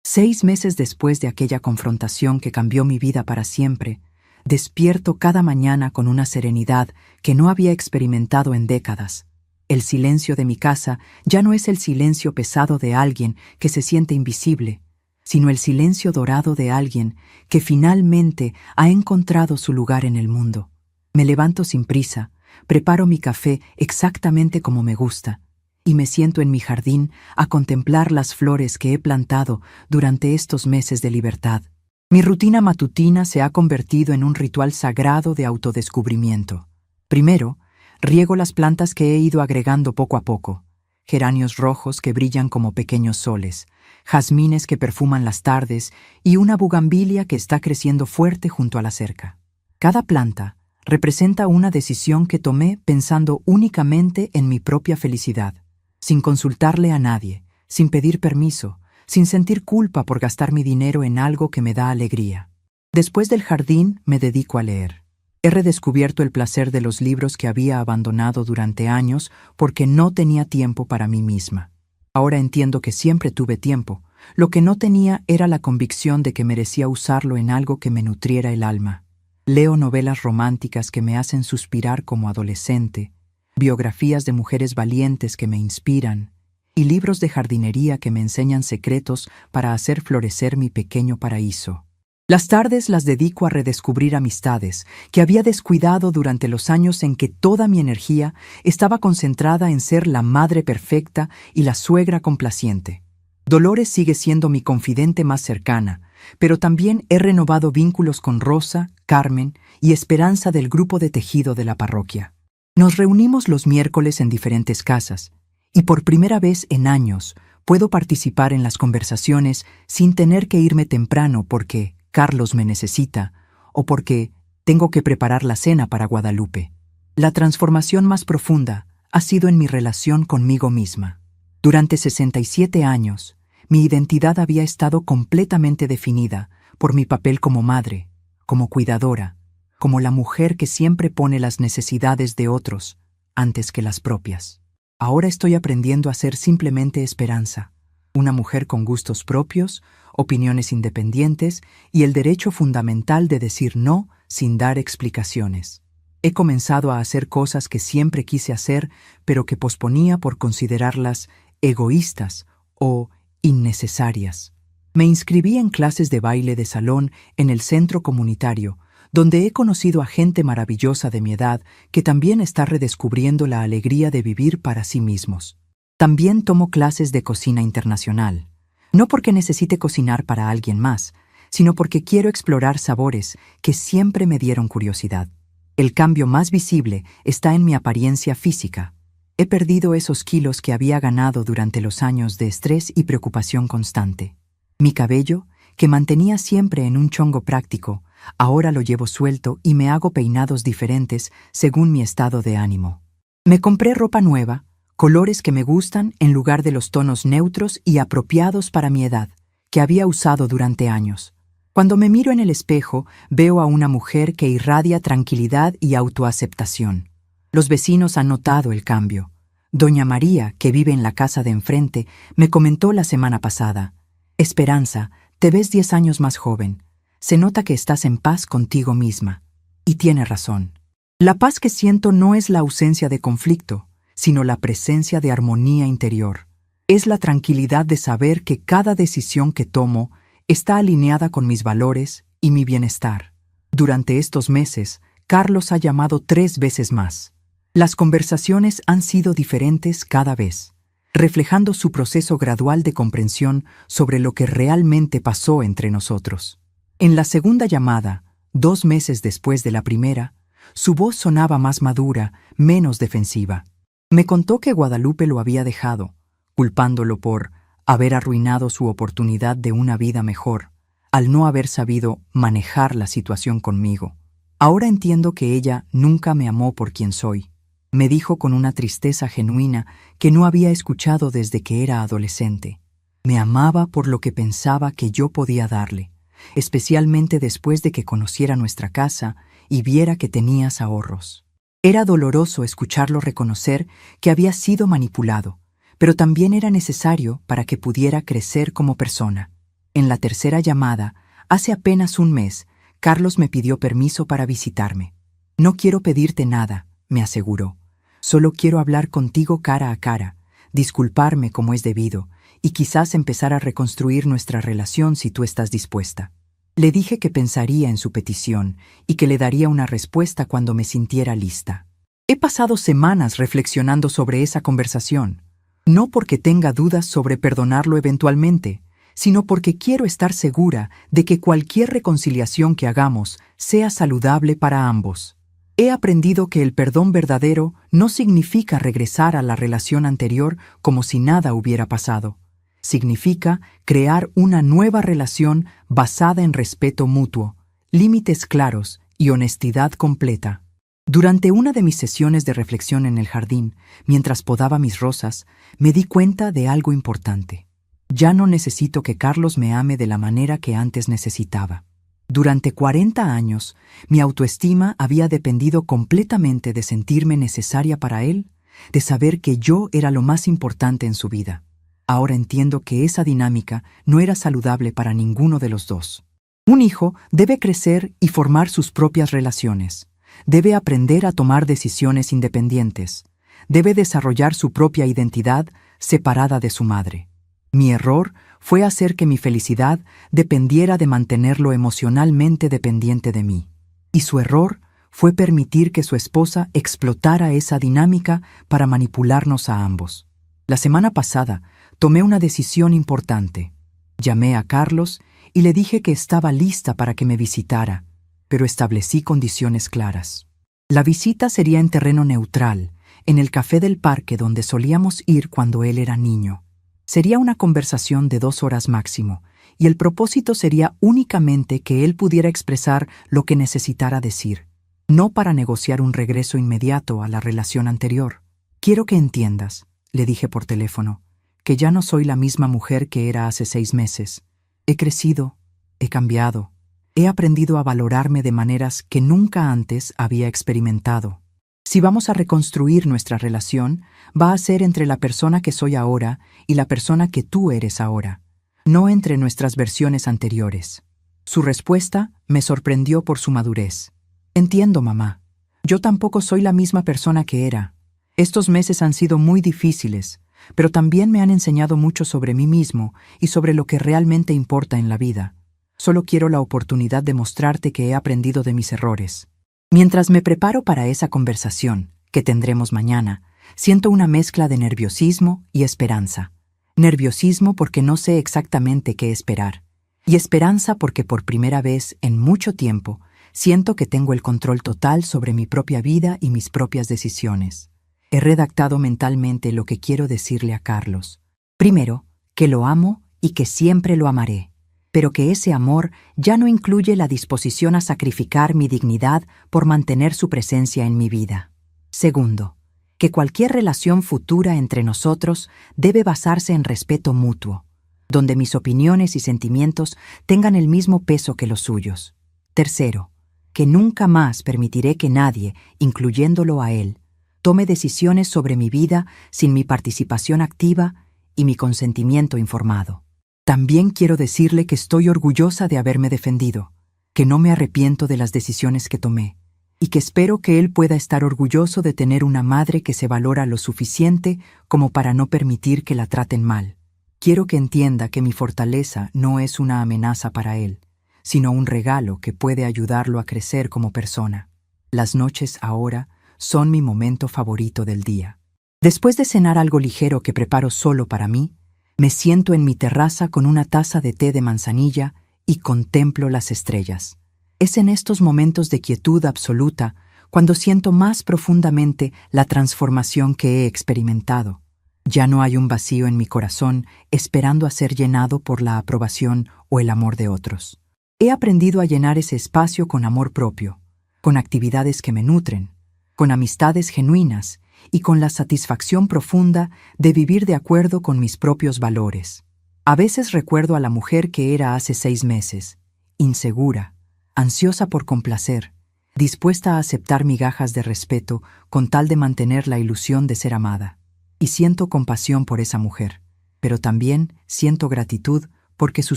6 meses después de aquella confrontación que cambió mi vida para siempre, despierto cada mañana con una serenidad que no había experimentado en décadas. El silencio de mi casa ya no es el silencio pesado de alguien que se siente invisible, sino el silencio dorado de alguien que finalmente ha encontrado su lugar en el mundo. Me levanto sin prisa, preparo mi café exactamente como me gusta, y me siento en mi jardín a contemplar las flores que he plantado durante estos meses de libertad. Mi rutina matutina se ha convertido en un ritual sagrado de autodescubrimiento. Primero, riego las plantas que he ido agregando poco a poco. Geranios rojos que brillan como pequeños soles, jazmines que perfuman las tardes y una bugambilia que está creciendo fuerte junto a la cerca. Cada planta representa una decisión que tomé pensando únicamente en mi propia felicidad. sin consultarle a nadie, sin pedir permiso, sin sentir culpa por gastar mi dinero en algo que me da alegría. Después del jardín me dedico a leer. He redescubierto el placer de los libros que había abandonado durante años porque no tenía tiempo para mí misma. Ahora entiendo que siempre tuve tiempo. Lo que no tenía era la convicción de que merecía usarlo en algo que me nutriera el alma. Leo novelas románticas que me hacen suspirar como adolescente, biografías de mujeres valientes que me inspiran, y libros de jardinería que me enseñan secretos para hacer florecer mi pequeño paraíso. Las tardes las dedico a redescubrir amistades que había descuidado durante los años en que toda mi energía estaba concentrada en ser la madre perfecta y la suegra complaciente. Dolores sigue siendo mi confidente más cercana, pero también he renovado vínculos con Rosa, Carmen y Esperanza del grupo de tejido de la parroquia. Nos reunimos los miércoles en diferentes casas, y por primera vez en años puedo participar en las conversaciones sin tener que irme temprano porque Carlos me necesita o porque tengo que preparar la cena para Guadalupe. La transformación más profunda ha sido en mi relación conmigo misma. Durante 67 años, mi identidad había estado completamente definida por mi papel como madre, como cuidadora, como la mujer que siempre pone las necesidades de otros antes que las propias. Ahora estoy aprendiendo a ser simplemente Esperanza, una mujer con gustos propios, opiniones independientes y el derecho fundamental de decir no sin dar explicaciones. He comenzado a hacer cosas que siempre quise hacer, pero que posponía por considerarlas egoístas o innecesarias. Me inscribí en clases de baile de salón en el centro comunitario, donde he conocido a gente maravillosa de mi edad que también está redescubriendo la alegría de vivir para sí mismos. También tomo clases de cocina internacional, no porque necesite cocinar para alguien más, sino porque quiero explorar sabores que siempre me dieron curiosidad. El cambio más visible está en mi apariencia física. He perdido esos kilos que había ganado durante los años de estrés y preocupación constante. Mi cabello, que mantenía siempre en un chongo práctico, ahora lo llevo suelto y me hago peinados diferentes según mi estado de ánimo. Me compré ropa nueva, colores que me gustan en lugar de los tonos neutros y apropiados para mi edad, que había usado durante años. Cuando me miro en el espejo, veo a una mujer que irradia tranquilidad y autoaceptación. Los vecinos han notado el cambio. Doña María, que vive en la casa de enfrente, me comentó la semana pasada: Esperanza, te ves 10 años más joven. Se nota que estás en paz contigo misma. Y tiene razón. La paz que siento no es la ausencia de conflicto, sino la presencia de armonía interior. Es la tranquilidad de saber que cada decisión que tomo está alineada con mis valores y mi bienestar. Durante estos meses, Carlos ha llamado 3 veces más. Las conversaciones han sido diferentes cada vez, reflejando su proceso gradual de comprensión sobre lo que realmente pasó entre nosotros. En la segunda llamada, 2 meses después de la primera, su voz sonaba más madura, menos defensiva. Me contó que Guadalupe lo había dejado, culpándolo por haber arruinado su oportunidad de una vida mejor, al no haber sabido manejar la situación conmigo. Ahora entiendo que ella nunca me amó por quien soy. Me dijo con una tristeza genuina que no había escuchado desde que era adolescente. Me amaba por lo que pensaba que yo podía darle, especialmente después de que conociera nuestra casa y viera que tenías ahorros. Era doloroso escucharlo reconocer que había sido manipulado, pero también era necesario para que pudiera crecer como persona. En la tercera llamada, hace apenas un mes, Carlos me pidió permiso para visitarme. No quiero pedirte nada, me aseguró. Solo quiero hablar contigo cara a cara, disculparme como es debido, y quizás empezar a reconstruir nuestra relación si tú estás dispuesta. Le dije que pensaría en su petición y que le daría una respuesta cuando me sintiera lista. He pasado semanas reflexionando sobre esa conversación, no porque tenga dudas sobre perdonarlo eventualmente, sino porque quiero estar segura de que cualquier reconciliación que hagamos sea saludable para ambos. He aprendido que el perdón verdadero no significa regresar a la relación anterior como si nada hubiera pasado. Significa crear una nueva relación basada en respeto mutuo, límites claros y honestidad completa. Durante una de mis sesiones de reflexión en el jardín, mientras podaba mis rosas, me di cuenta de algo importante. Ya no necesito que Carlos me ame de la manera que antes necesitaba. Durante 40 años, mi autoestima había dependido completamente de sentirme necesaria para él, de saber que yo era lo más importante en su vida. Ahora entiendo que esa dinámica no era saludable para ninguno de los dos. Un hijo debe crecer y formar sus propias relaciones. Debe aprender a tomar decisiones independientes. Debe desarrollar su propia identidad separada de su madre. Mi error fue hacer que mi felicidad dependiera de mantenerlo emocionalmente dependiente de mí. Y su error fue permitir que su esposa explotara esa dinámica para manipularnos a ambos. La semana pasada tomé una decisión importante. Llamé a Carlos y le dije que estaba lista para que me visitara, pero establecí condiciones claras. La visita sería en terreno neutral, en el café del parque donde solíamos ir cuando él era niño. Sería una conversación de 2 horas máximo, y el propósito sería únicamente que él pudiera expresar lo que necesitara decir, no para negociar un regreso inmediato a la relación anterior. Quiero que entiendas, le dije por teléfono, que ya no soy la misma mujer que era hace 6 meses. He crecido, he cambiado, he aprendido a valorarme de maneras que nunca antes había experimentado. Si vamos a reconstruir nuestra relación, va a ser entre la persona que soy ahora y la persona que tú eres ahora, no entre nuestras versiones anteriores. Su respuesta me sorprendió por su madurez. Entiendo, mamá. Yo tampoco soy la misma persona que era. Estos meses han sido muy difíciles, pero también me han enseñado mucho sobre mí mismo y sobre lo que realmente importa en la vida. Solo quiero la oportunidad de mostrarte que he aprendido de mis errores. Mientras me preparo para esa conversación, que tendremos mañana, siento una mezcla de nerviosismo y esperanza. Nerviosismo porque no sé exactamente qué esperar, y esperanza porque por primera vez en mucho tiempo siento que tengo el control total sobre mi propia vida y mis propias decisiones. He redactado mentalmente lo que quiero decirle a Carlos. Primero, que lo amo y que siempre lo amaré, pero que ese amor ya no incluye la disposición a sacrificar mi dignidad por mantener su presencia en mi vida. Segundo, que cualquier relación futura entre nosotros debe basarse en respeto mutuo, donde mis opiniones y sentimientos tengan el mismo peso que los suyos. Tercero, que nunca más permitiré que nadie, incluyéndolo a él, tome decisiones sobre mi vida sin mi participación activa y mi consentimiento informado. También quiero decirle que estoy orgullosa de haberme defendido, que no me arrepiento de las decisiones que tomé, y que espero que él pueda estar orgulloso de tener una madre que se valora lo suficiente como para no permitir que la traten mal. Quiero que entienda que mi fortaleza no es una amenaza para él, sino un regalo que puede ayudarlo a crecer como persona. Las noches ahora son mi momento favorito del día. Después de cenar algo ligero que preparo solo para mí, me siento en mi terraza con una taza de té de manzanilla y contemplo las estrellas. Es en estos momentos de quietud absoluta cuando siento más profundamente la transformación que he experimentado. Ya no hay un vacío en mi corazón esperando a ser llenado por la aprobación o el amor de otros. He aprendido a llenar ese espacio con amor propio, con actividades que me nutren, con amistades genuinas y con la satisfacción profunda de vivir de acuerdo con mis propios valores. A veces recuerdo a la mujer que era hace 6 meses, insegura, ansiosa por complacer, dispuesta a aceptar migajas de respeto con tal de mantener la ilusión de ser amada. Y siento compasión por esa mujer, pero también siento gratitud porque su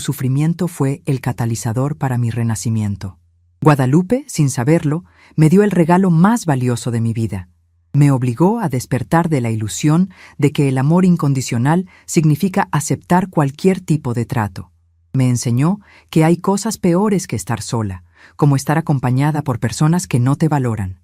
sufrimiento fue el catalizador para mi renacimiento. Guadalupe, sin saberlo, me dio el regalo más valioso de mi vida. Me obligó a despertar de la ilusión de que el amor incondicional significa aceptar cualquier tipo de trato. Me enseñó que hay cosas peores que estar sola, como estar acompañada por personas que no te valoran.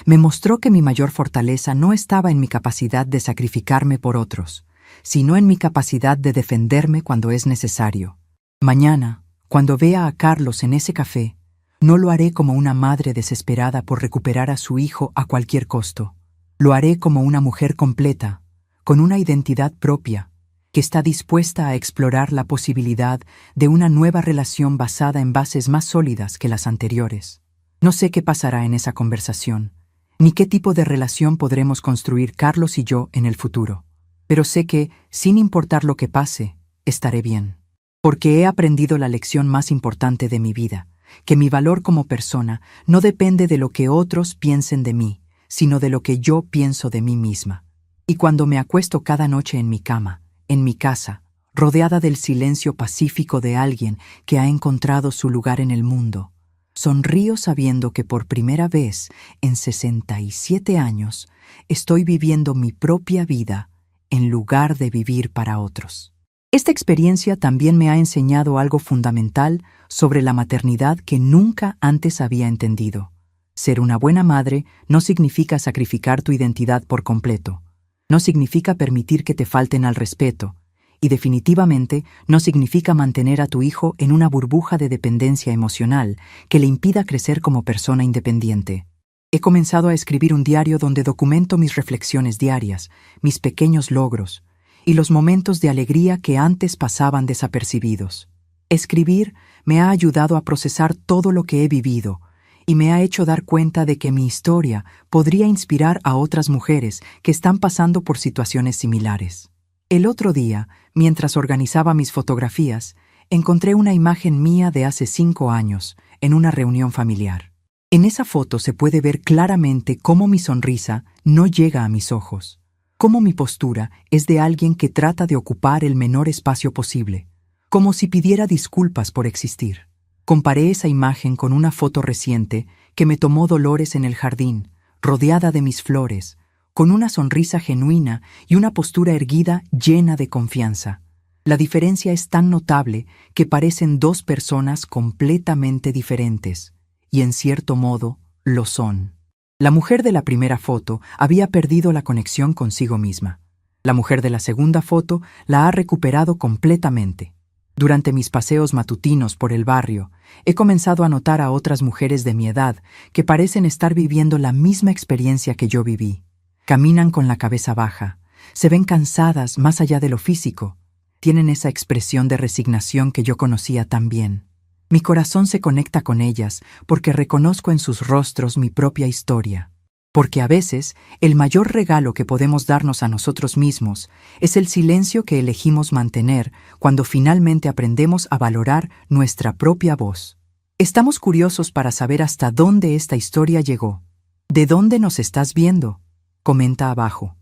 Me mostró que mi mayor fortaleza no estaba en mi capacidad de sacrificarme por otros, sino en mi capacidad de defenderme cuando es necesario. Mañana, cuando vea a Carlos en ese café, no lo haré como una madre desesperada por recuperar a su hijo a cualquier costo. Lo haré como una mujer completa, con una identidad propia, que está dispuesta a explorar la posibilidad de una nueva relación basada en bases más sólidas que las anteriores. No sé qué pasará en esa conversación. ni qué tipo de relación podremos construir Carlos y yo en el futuro. Pero sé que, sin importar lo que pase, estaré bien. Porque he aprendido la lección más importante de mi vida, que mi valor como persona no depende de lo que otros piensen de mí, sino de lo que yo pienso de mí misma. Y cuando me acuesto cada noche en mi cama, en mi casa, rodeada del silencio pacífico de alguien que ha encontrado su lugar en el mundo, sonrío sabiendo que por primera vez en 67 años estoy viviendo mi propia vida en lugar de vivir para otros. Esta experiencia también me ha enseñado algo fundamental sobre la maternidad que nunca antes había entendido. Ser una buena madre no significa sacrificar tu identidad por completo. No significa permitir que te falten al respeto. Y definitivamente no significa mantener a tu hijo en una burbuja de dependencia emocional que le impida crecer como persona independiente. He comenzado a escribir un diario donde documento mis reflexiones diarias, mis pequeños logros y los momentos de alegría que antes pasaban desapercibidos. Escribir me ha ayudado a procesar todo lo que he vivido y me ha hecho dar cuenta de que mi historia podría inspirar a otras mujeres que están pasando por situaciones similares. El otro día, mientras organizaba mis fotografías, encontré una imagen mía de hace 5 años en una reunión familiar. En esa foto se puede ver claramente cómo mi sonrisa no llega a mis ojos, cómo mi postura es de alguien que trata de ocupar el menor espacio posible, como si pidiera disculpas por existir. Comparé esa imagen con una foto reciente que me tomó Dolores en el jardín, rodeada de mis flores, con una sonrisa genuina y una postura erguida llena de confianza. La diferencia es tan notable que parecen dos personas completamente diferentes, y en cierto modo lo son. La mujer de la primera foto había perdido la conexión consigo misma. La mujer de la segunda foto la ha recuperado completamente. Durante mis paseos matutinos por el barrio, he comenzado a notar a otras mujeres de mi edad que parecen estar viviendo la misma experiencia que yo viví. Caminan con la cabeza baja, se ven cansadas más allá de lo físico, tienen esa expresión de resignación que yo conocía tan bien. Mi corazón se conecta con ellas porque reconozco en sus rostros mi propia historia. Porque a veces el mayor regalo que podemos darnos a nosotros mismos es el silencio que elegimos mantener cuando finalmente aprendemos a valorar nuestra propia voz. Estamos curiosos para saber hasta dónde esta historia llegó. ¿De dónde nos estás viendo? Comenta abajo.